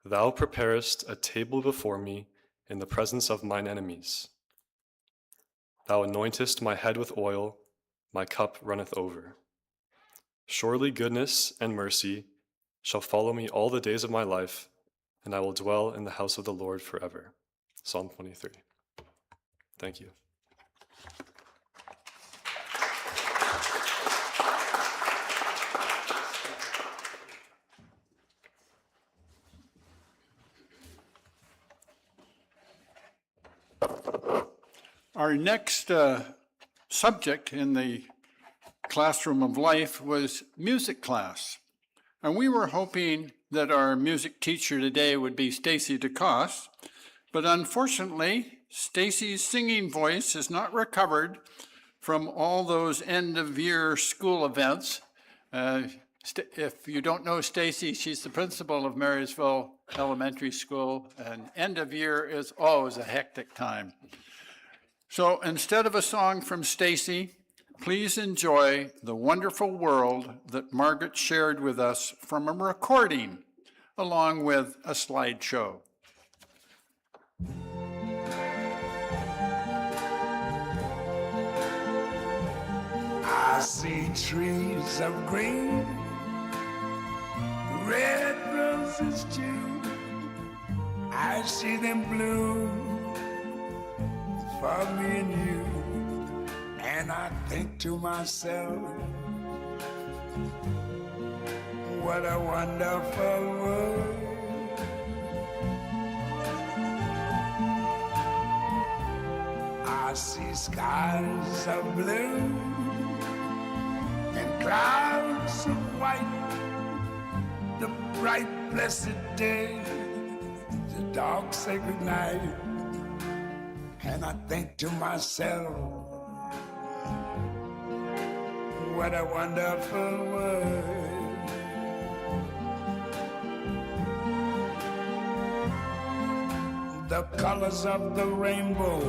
Thou preparest a table before me in the presence of mine enemies. Thou anointest my head with oil, my cup runneth over. Surely goodness and mercy shall follow me all the days of my life, and I will dwell in the house of the Lord forever. Psalm 23. Thank you. Our next subject in the classroom of life was music class. And we were hoping that our music teacher today would be Stacy DeCoste, but unfortunately, Stacy's singing voice is not recovered from all those end-of-year school events. If you don't know Stacy, she's the principal of Marysville Elementary School, and end of year is always a hectic time. So instead of a song from Stacy, please enjoy the wonderful world that Margaret shared with us from a recording, along with a slideshow. I see trees of green, red roses too. I see them bloom for me and you. And I think to myself, what a wonderful world. I see skies of blue and clouds of white, the bright blessed day, the dark sacred night. And I think to myself, what a wonderful world. The colors of the rainbow,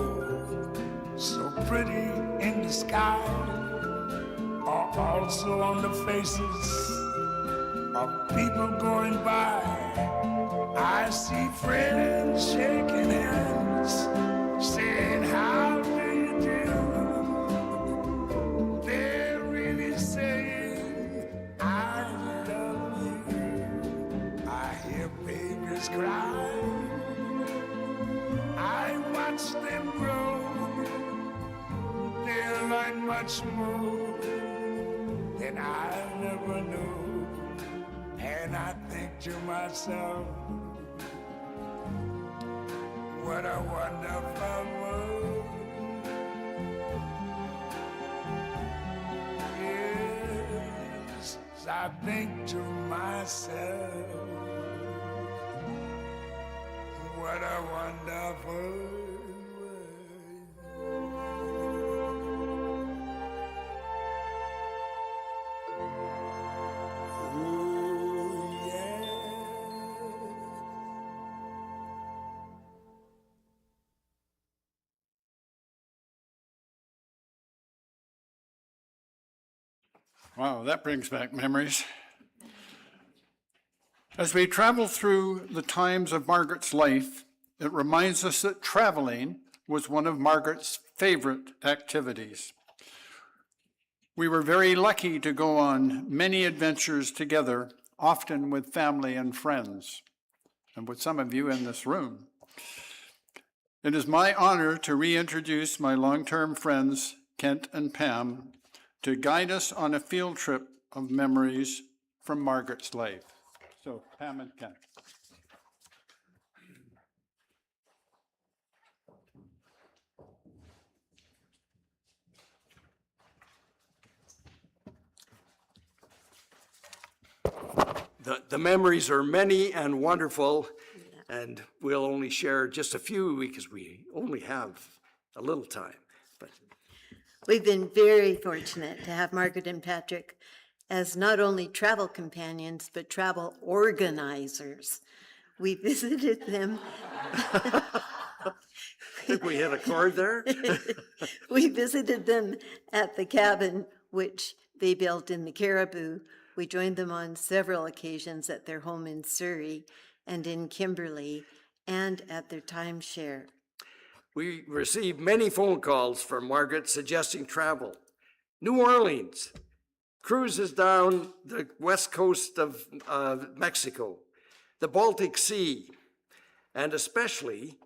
so pretty in the sky, are also on the faces of people going by. I see friends shaking hands, saying, how do you do? They're really saying, I love you. I hear babies cry. I watch them grow. They learn much more than I never knew. And I think to myself, what a wonderful world. Yes, I think to myself, what a wonderful world. Oh, yeah. Wow, that brings back memories. As we travel through the times of Margaret's life, it reminds us that traveling was one of Margaret's favorite activities. We were very lucky to go on many adventures together, often with family and friends, and with some of you in this room. It is my honor to reintroduce my long-term friends, Kent and Pam, to guide us on a field trip of memories from Margaret's life. So, Pam and Kent. The memories are many and wonderful, and we'll only share just a few because we only have a little time. But We've been very fortunate to have Margaret and Patrick as not only travel companions, but travel organizers. We visited them. I think we hit a chord there. We visited them at the cabin, which they built in the Caribou. We joined them on several occasions at their home in Surrey and in Kimberley and at their timeshare. We received many phone calls from Margaret suggesting travel. New Orleans, cruises down the west coast of Mexico, the Baltic Sea, and especially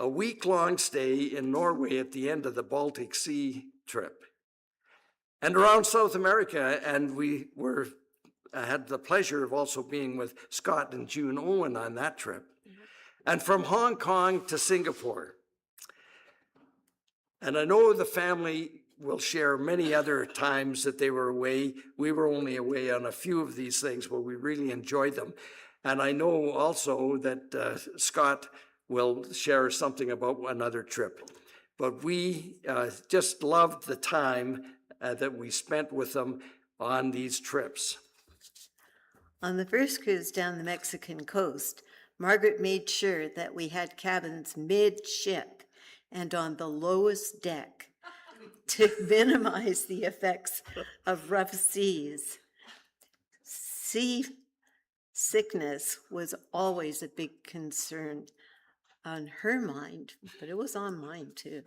a week-long stay in Norway at the end of the Baltic Sea trip, and around South America. And we had the pleasure of also being with Scott and June Owen on that trip, and from Hong Kong to Singapore. And I know the family will share many other times that they were away. We were only away on a few of these things, but we really enjoyed them. And I know also that Scott will share something about another trip. But we just loved the time that we spent with them on these trips. On the first cruise down the Mexican coast, Margaret made sure that we had cabins midship and on the lowest deck to minimize the effects of rough seas. Sea sickness was always a big concern on her mind, but it was on mine too.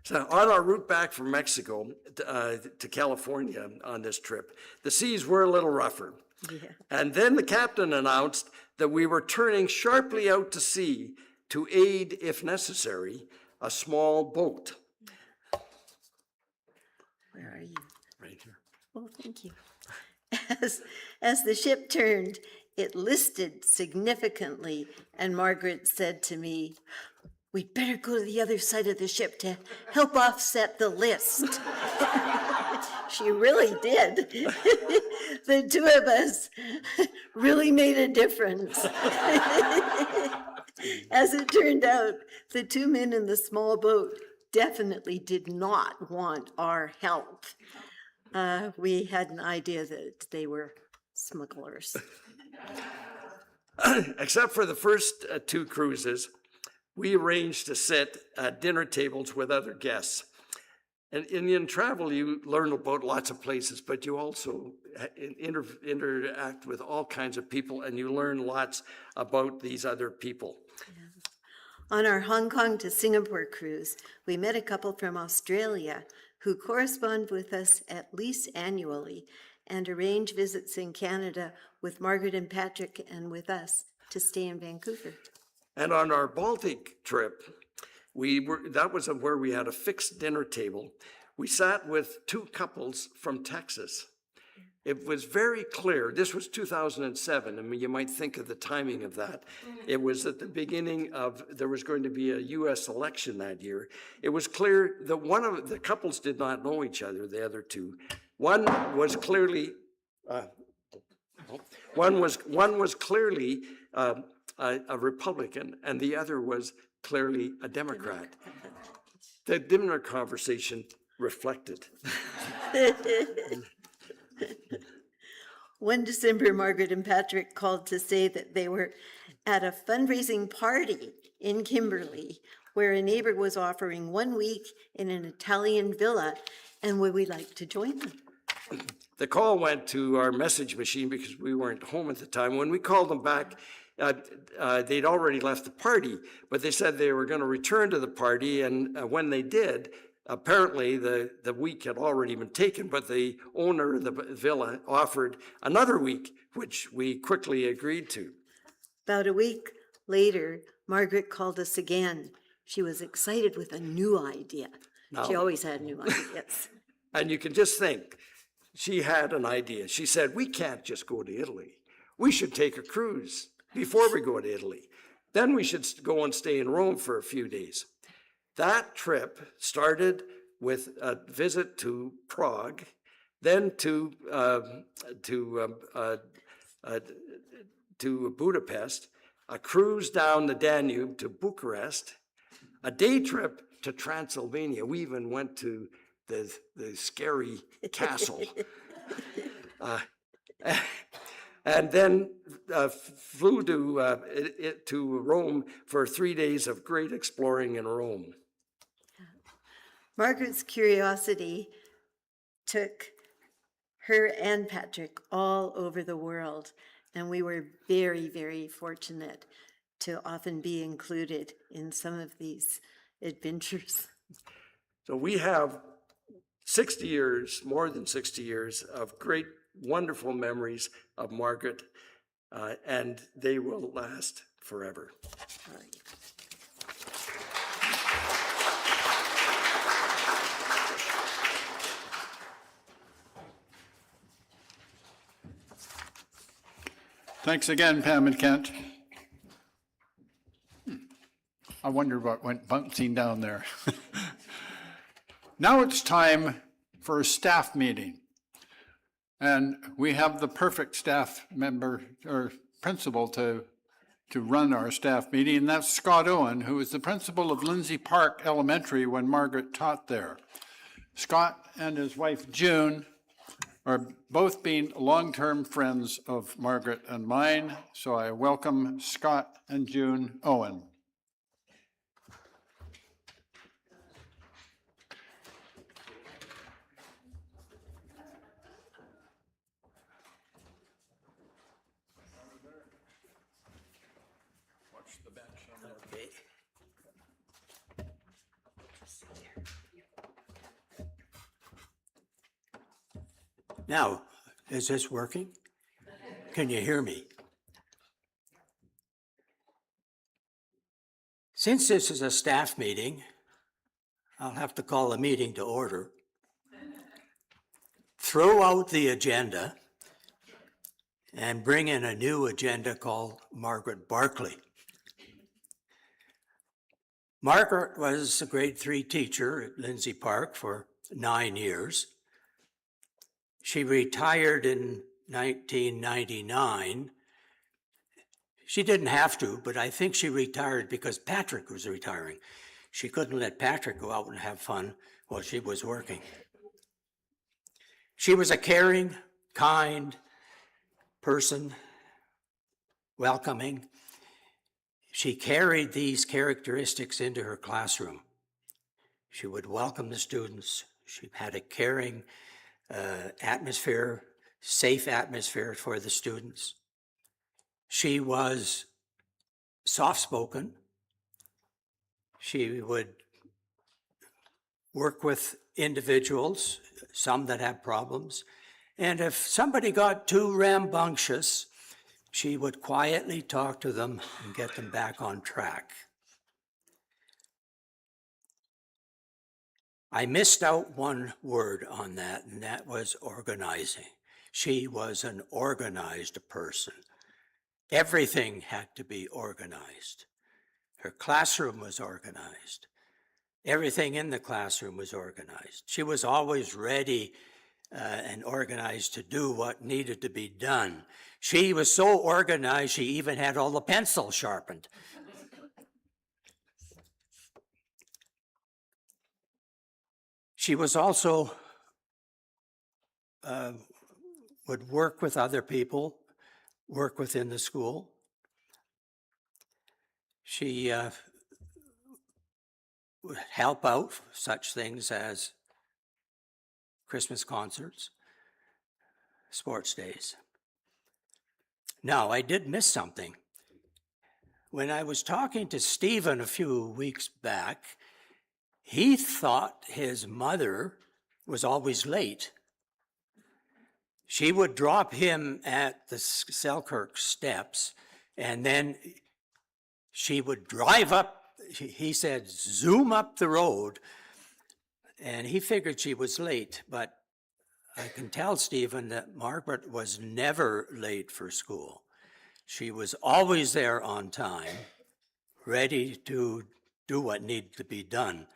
So on our route back from Mexico to California on this trip, the seas were a little rougher. Yeah. And then the captain announced that we were turning sharply out to sea to aid, if necessary, a small boat. Where are you? Right here. Oh, thank you. As the ship turned, it listed significantly, and Margaret said to me, "We'd better go to the other side of the ship to help offset the list." She really did. The two of us really made a difference. As it turned out, the two men in the small boat definitely did not want our help. We had an idea that they were smugglers. Except for the first two cruises, we arranged to sit at dinner tables with other guests. And in travel, you learn about lots of places, but you also interact with all kinds of people, and you learn lots about these other people. Yeah. On our Hong Kong to Singapore cruise, we met a couple from Australia who correspond with us at least annually and arrange visits in Canada with Margaret and Patrick and with us to stay in Vancouver. And on our Baltic trip, that was where we had a fixed dinner table. We sat with two couples from Texas. It was very clear. This was 2007. I mean, you might think of the timing of that. It was at the beginning of, there was going to be a U.S. election that year. It was clear that one of the couples did not know each other, the other two. One was clearly a Republican, and the other was clearly a Democrat. The dinner conversation reflected. One December, Margaret and Patrick called to say that they were at a fundraising party in Kimberley, where a neighbor was offering 1 week in an Italian villa, and would we like to join them? The call went to our message machine because we weren't home at the time. When we called them back, they'd already left the party, but they said they were going to return to the party, and when they did, apparently the week had already been taken, but the owner of the villa offered another week, which we quickly agreed to. About a week later, Margaret called us again. She was excited with a new idea. She always had new ideas. And you can just think, she had an idea. She said, we can't just go to Italy. We should take a cruise before we go to Italy. Then we should go and stay in Rome for a few days. That trip started with a visit to Prague, then to Budapest, a cruise down the Danube to Bucharest, a day trip to Transylvania. We even went to the scary castle. And then flew to Rome for 3 days of great exploring in Rome. Margaret's curiosity took her and Patrick all over the world, and we were very, very fortunate to often be included in some of these adventures. So we have 60 years, more than 60 years of great, wonderful memories of Margaret, and they will last forever. Thanks again, Pam and Kent. I wonder what went bouncing down there. Now it's time for a staff meeting. And we have the perfect staff member or principal to run our staff meeting, and that's Scott Owen, who was the principal of Lindsay Park Elementary when Margaret taught there. Scott and his wife June are both being long-term friends of Margaret and mine, so I welcome Scott and June Owen. Okay. Now, is this working? Can you hear me? Since this is a staff meeting, I'll have to call the meeting to order. Throw out the agenda and bring in a new agenda called Margaret Barclay. Margaret was a grade 3 teacher at Lindsay Park for 9 years. She retired in 1999. She didn't have to, but I think she retired because Patrick was retiring. She couldn't let Patrick go out and have fun while she was working. She was a caring, kind person, welcoming. She carried these characteristics into her classroom. She would welcome the students. She had a caring atmosphere, safe atmosphere for the students. She was soft-spoken. She would work with individuals, some that had problems, and if somebody got too rambunctious, she would quietly talk to them and get them back on track. I missed out one word on that, and that was organizing. She was an organized person. Everything had to be organized. Her classroom was organized. Everything in the classroom was organized. She was always ready and organized to do what needed to be done. She was so organized, she even had all the pencils sharpened. She was also, would work with other people, work within the school. She would help out such things as Christmas concerts, sports days. Now, I did miss something. When I was talking to Stephen a few weeks back, he thought his mother was always late. She would drop him at the Selkirk steps, and then she would drive up, he said, zoom up the road, and he figured she was late, but I can tell Stephen that Margaret was never late for school. She was always there on time, ready to do what needed to be done.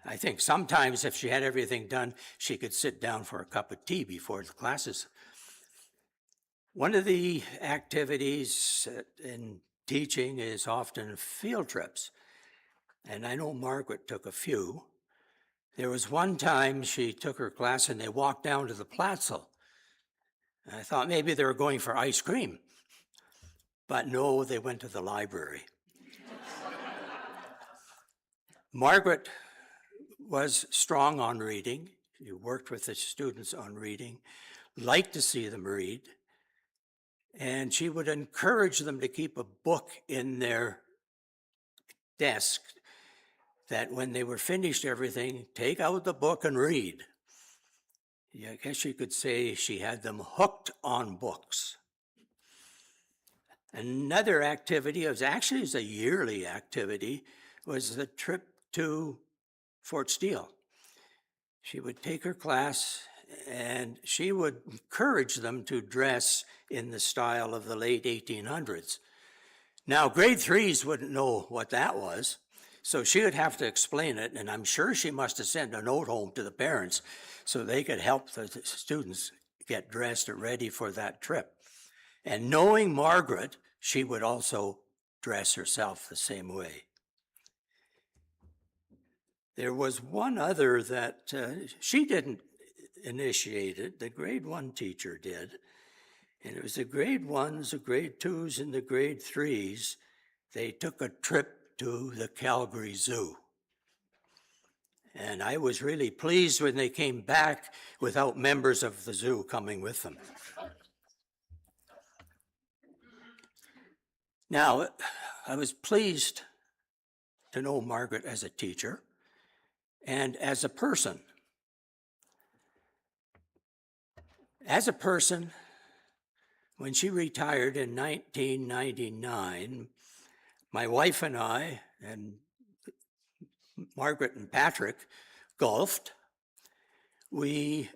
I think sometimes if she had everything done, she could sit down for a cup of tea before the classes. One of the activities in teaching is often field trips, and I know Margaret took a few. There was one time she took her class and they walked down to the Platzl. And I thought maybe they were going for ice cream, but no, they went to the library. Margaret was strong on reading. She worked with the students on reading, liked to see them read, and she would encourage them to keep a book in their desk that when they were finished everything, take out the book and read. Yeah, I guess you could say she had them hooked on books. Another activity, it was actually a yearly activity, was the trip to Fort Steele. She would take her class and she would encourage them to dress in the style of the late 1800s. Now, grade threes wouldn't know what that was, so she would have to explain it, and I'm sure she must have sent a note home to the parents so they could help the students get dressed or ready for that trip. And knowing Margaret, she would also dress herself the same way. There was one other that she didn't initiate it, the grade one teacher did. And it was the grade ones, the grade twos, and the grade threes. They took a trip to the Calgary Zoo. And I was really pleased when they came back without members of the zoo coming with them. Now, I was pleased to know Margaret as a teacher and as a person. As a person, when she retired in 1999, my wife and I, and Margaret and Patrick, golfed. We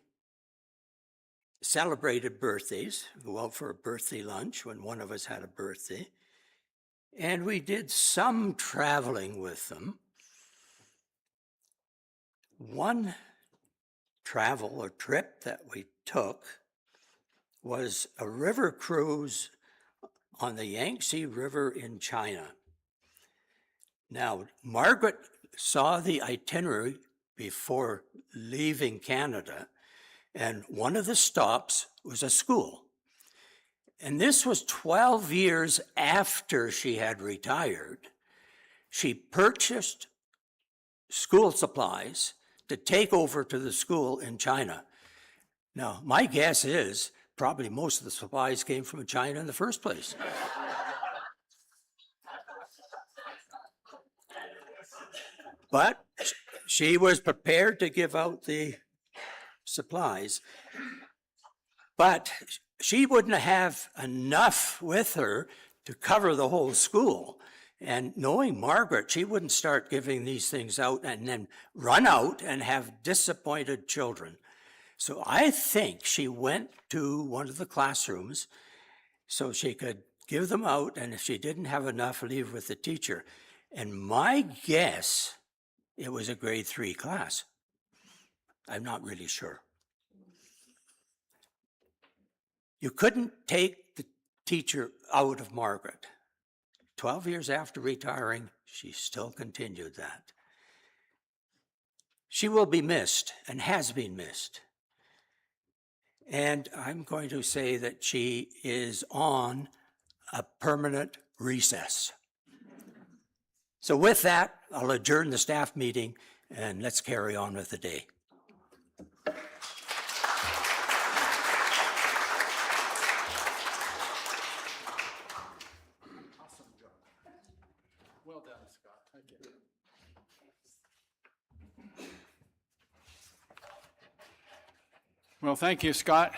celebrated birthdays, go out for a birthday lunch when one of us had a birthday, and we did some traveling with them. One travel or trip that we took was a river cruise on the Yangtze River in China. Now, Margaret saw the itinerary before leaving Canada, and one of the stops was a school. And this was 12 years after she had retired. She purchased school supplies to take over to the school in China. Now, my guess is probably most of the supplies came from China in the first place. But she was prepared to give out the supplies. But she wouldn't have enough with her to cover the whole school. And knowing Margaret, she wouldn't start giving these things out and then run out and have disappointed children. So I think she went to one of the classrooms so she could give them out, and if she didn't have enough, leave with the teacher. And my guess, it was a grade 3 class. I'm not really sure. You couldn't take the teacher out of Margaret. 12 years after retiring, she still continued that. She will be missed and has been missed. And I'm going to say that she is on a permanent recess. So with that, I'll adjourn the staff meeting and let's carry on with the day. Well done, Scott. Thank you. Well, thank you, Scott.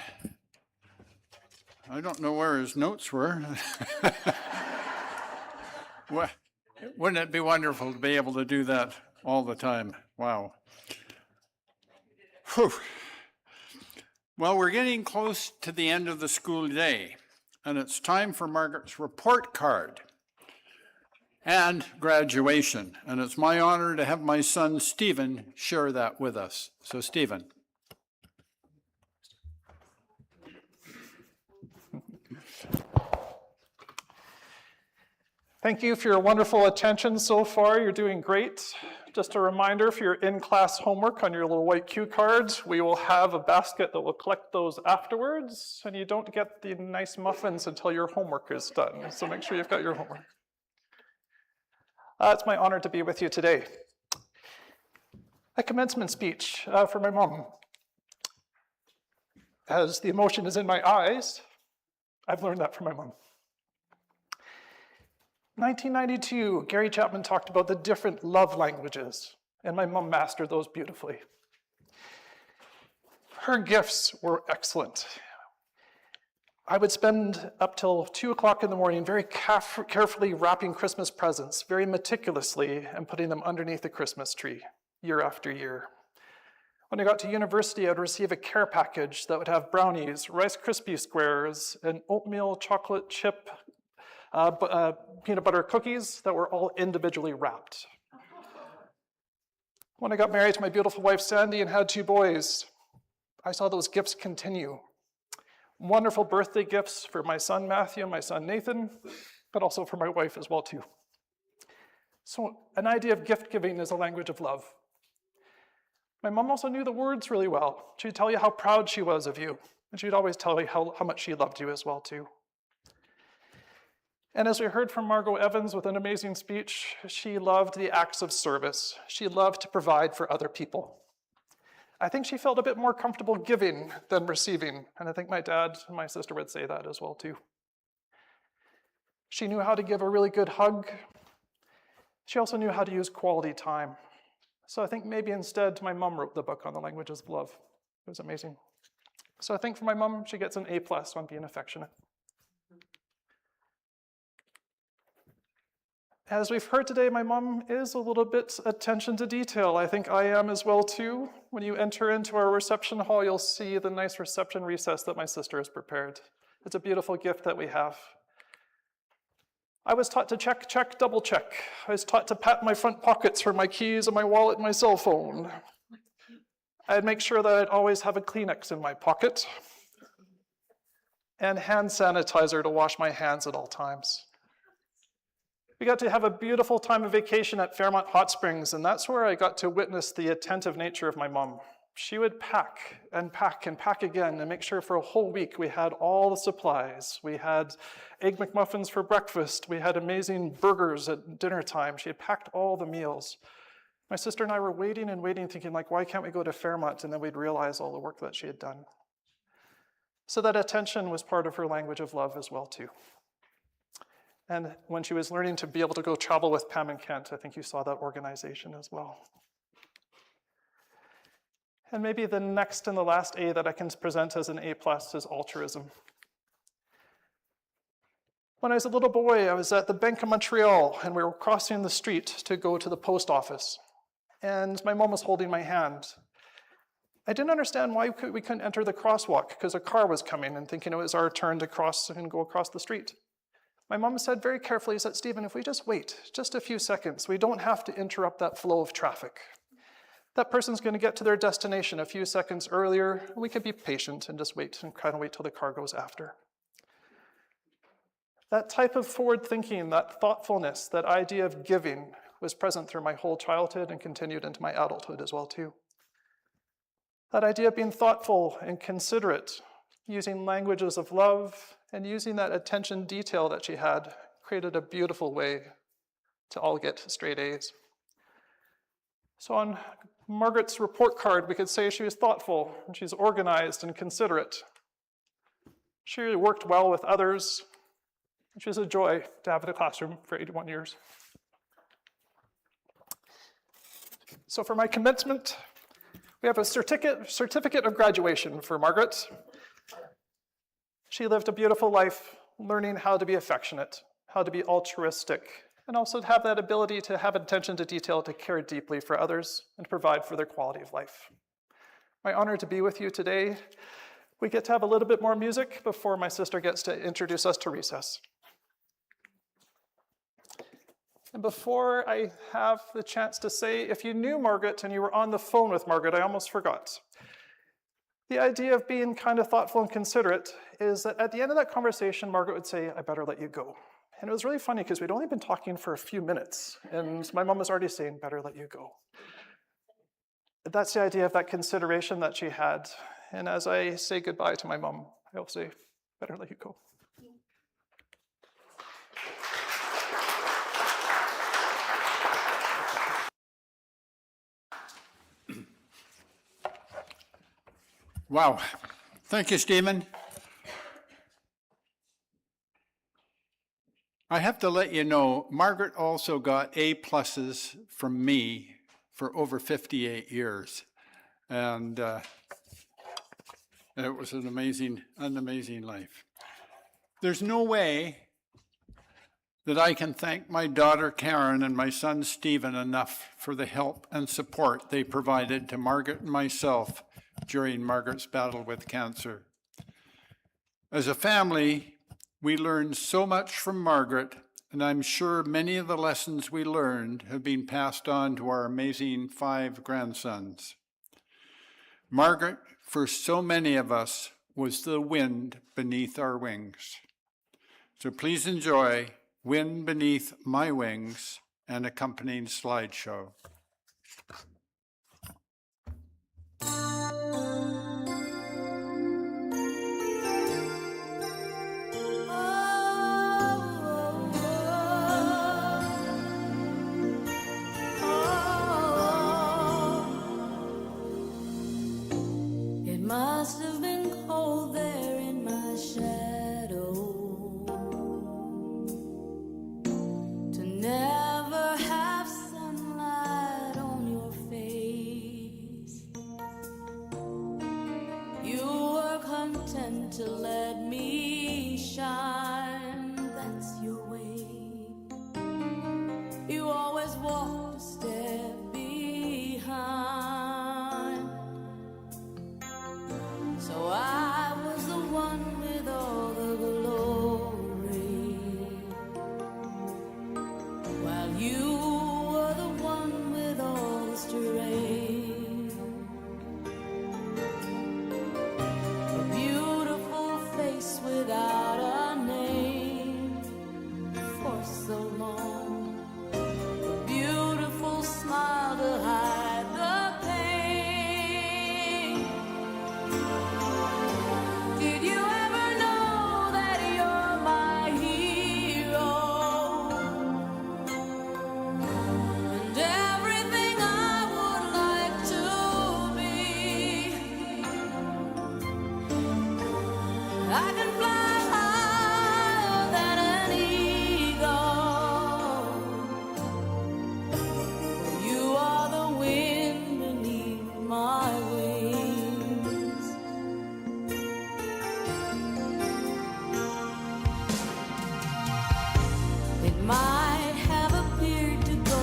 I don't know where his notes were. Well, wouldn't it be wonderful to be able to do that all the time? Wow. Whew. Well, we're getting close to the end of the school day, and it's time for Margaret's report card and graduation. And it's my honor to have my son, Stephen, share that with us. So, Stephen. Thank you for your wonderful attention so far. You're doing great. Just a reminder, for your in-class homework on your little white cue cards, we will have a basket that will collect those afterwards, and you don't get the nice muffins until your homework is done. So make sure you've got your homework. It's my honor to be with you today. A commencement speech for my mom. As the emotion is in my eyes, I've learned that from my mom. 1992, Gary Chapman talked about the different love languages, and my mom mastered those beautifully. Her gifts were excellent. I would spend up till 2 o'clock in the morning very carefully wrapping Christmas presents, very meticulously, and putting them underneath the Christmas tree, year after year. When I got to university, I would receive a care package that would have brownies, Rice Krispie squares, and oatmeal chocolate chip peanut butter cookies that were all individually wrapped. When I got married to my beautiful wife, Sandy, and had 2 boys, I saw those gifts continue. Wonderful birthday gifts for my son, Matthew, and my son, Nathan, but also for my wife as well, too. So an idea of gift giving is a language of love. My mom also knew the words really well. She'd tell you how proud she was of you, and she'd always tell you how much she loved you as well, too. And as we heard from Margot Evans with an amazing speech, she loved the acts of service. She loved to provide for other people. I think she felt a bit more comfortable giving than receiving, and I think my dad and my sister would say that as well too. She knew how to give a really good hug. She also knew how to use quality time. So I think maybe instead my mom wrote the book on the languages of love. It was amazing. So I think for my mom, she gets an A+ on being affectionate. As we've heard today, my mom is a little bit attention to detail. I think I am as well too. When you enter into our reception hall, you'll see the nice reception recess that my sister has prepared. It's a beautiful gift that we have. I was taught to check, double check. I was taught to pat my front pockets for my keys and my wallet and my cell phone. I'd make sure that I'd always have a Kleenex in my pocket and hand sanitizer to wash my hands at all times. We got to have a beautiful time of vacation at Fairmont Hot Springs, and that's where I got to witness the attentive nature of my mom. She would pack and pack and pack again and make sure for a whole week we had all the supplies. We had Egg McMuffins for breakfast. We had amazing burgers at dinner time. She had packed all the meals. My sister and I were waiting and waiting, thinking like, why can't we go to Fairmont? And then we'd realize all the work that she had done. So that attention was part of her language of love as well too. And when she was learning to be able to go travel with Pam and Kent, I think you saw that organization as well. And maybe the next and the last A that I can present as an A+ is altruism. When I was a little boy, I was at the Bank of Montreal, and we were crossing the street to go to the post office. And my mom was holding my hand. I didn't understand why we couldn't enter the crosswalk, because a car was coming, and thinking it was our turn to cross and go across the street. My mom said very carefully, she said, Stephen, if we just wait just a few seconds, we don't have to interrupt that flow of traffic. That person's going to get to their destination a few seconds earlier. We can be patient and just wait and kind of wait till the car goes after. That type of forward thinking, that thoughtfulness, that idea of giving was present through my whole childhood and continued into my adulthood as well too. That idea of being thoughtful and considerate, using languages of love, and using that attention detail that she had created a beautiful way to all get straight A's. So on Margaret's report card, we could say she was thoughtful, and she's organized and considerate. She worked well with others, and she was a joy to have in the classroom for 81 years. So for my commencement, we have a certificate of graduation for Margaret. She lived a beautiful life, learning how to be affectionate, how to be altruistic, and also to have that ability to have attention to detail, to care deeply for others, and to provide for their quality of life. My honor to be with you today. We get to have a little bit more music before my sister gets to introduce us to recess. And before I have the chance to say, if you knew Margaret and you were on the phone with Margaret, I almost forgot. The idea of being kind of thoughtful and considerate is that at the end of that conversation, Margaret would say, I better let you go. And it was really funny because we'd only been talking for a few minutes, and my mom was already saying, better let you go. That's the idea of that consideration that she had. And as I say goodbye to my mom, I'll say, better let you go. Wow. Thank you, Stephen. I have to let you know, Margaret also got A+ from me for over 58 years. And it was an amazing life. There's no way that I can thank my daughter Karen and my son Stephen enough for the help and support they provided to Margaret and myself during Margaret's battle with cancer. As a family, we learned so much from Margaret, and I'm sure many of the lessons we learned have been passed on to our amazing 5 grandsons. Margaret, for so many of us, was the wind beneath our wings. So please enjoy Wind Beneath My Wings and accompanying slideshow. It must have been cold there in my shadow to never have sunlight on your face. You were content to let me shine, that's your way. You always walked a step behind. So I was the one with all the glory, while you were the one with all the strength. A beautiful face without a name for so long. A beautiful smile to hide the pain. Did you ever know that you're my hero? And everything I would like to be. I can fly higher than an eagle. You are the wind beneath my wings. It might have appeared to go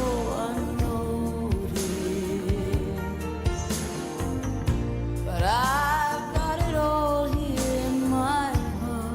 unnoticed, but I've got it all here in my heart.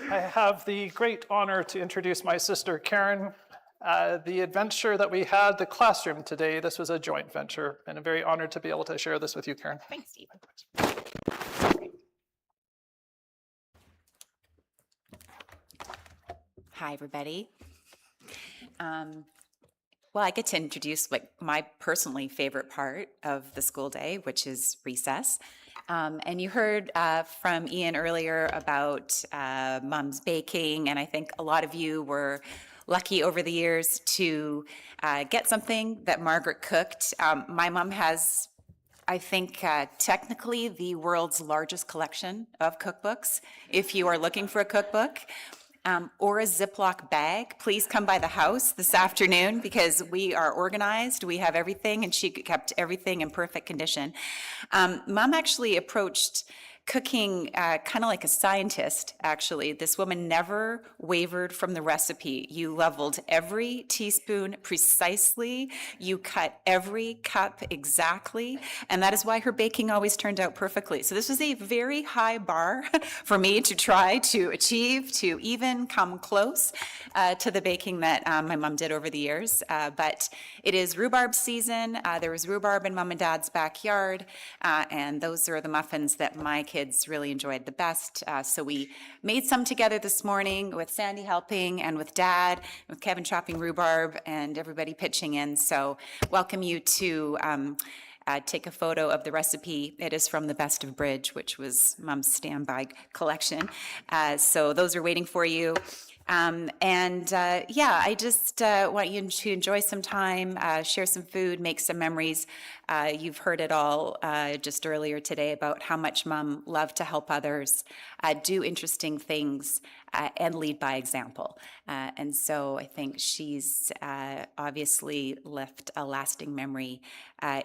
I have the great honor to introduce my sister, Karen. The adventure that we had, the classroom today, this was a joint venture, and I'm very honored to be able to share this with you, Karen. Thanks, Steve. Hi, everybody. Well, I get to introduce like my personally favorite part of the school day, which is recess. And you heard from Ian earlier about Mom's baking, and I think a lot of you were lucky over the years to get something that Margaret cooked. My mom has, I think, technically the world's largest collection of cookbooks. If you are looking for a cookbook, or a Ziploc bag, please come by the house this afternoon because we are organized. We have everything, and she kept everything in perfect condition. Mom actually approached cooking kind of like a scientist, actually. This woman never wavered from the recipe. You leveled every teaspoon precisely. You cut every cup exactly. And that is why her baking always turned out perfectly. So this was a very high bar for me to try to achieve, to even come close to the baking that my mom did over the years. But it is rhubarb season. There was rhubarb in Mom and Dad's backyard. And those are the muffins that my kids really enjoyed the best. So we made some together this morning with Sandy helping and with Dad, with Kevin chopping rhubarb and everybody pitching in. So welcome you to take a photo of the recipe. It is from the Best of Bridge, which was Mom's standby collection. So those are waiting for you. Yeah, I just want you to enjoy some time, share some food, make some memories. You've heard it all just earlier today about how much Mom loved to help others, do interesting things, and lead by example. And so I think she's obviously left a lasting memory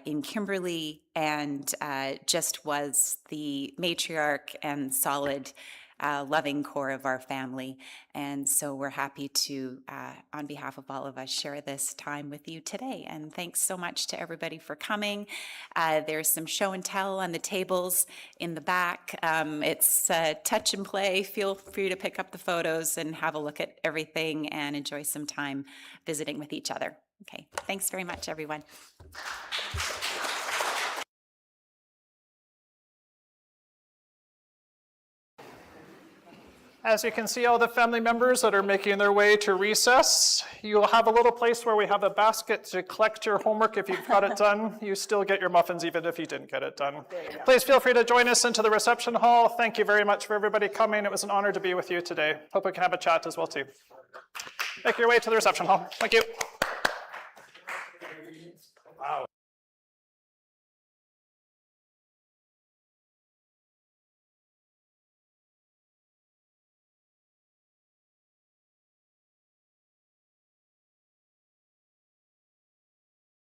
in Kimberley, and just was the matriarch and solid loving core of our family. And so we're happy to, on behalf of all of us, share this time with you today. And thanks so much to everybody for coming. There's some show and tell on the tables in the back. It's touch and play. Feel free to pick up the photos and have a look at everything and enjoy some time visiting with each other. Okay, thanks very much, everyone. As you can see, all the family members that are making their way to recess, you'll have a little place where we have a basket to collect your homework if you've got it done. You still get your muffins even if you didn't get it done. Please feel free to join us into the reception hall. Thank you very much for everybody coming. It was an honor to be with you today. Hope we can have a chat as well too. Make your way to the reception hall. Thank you. Wow.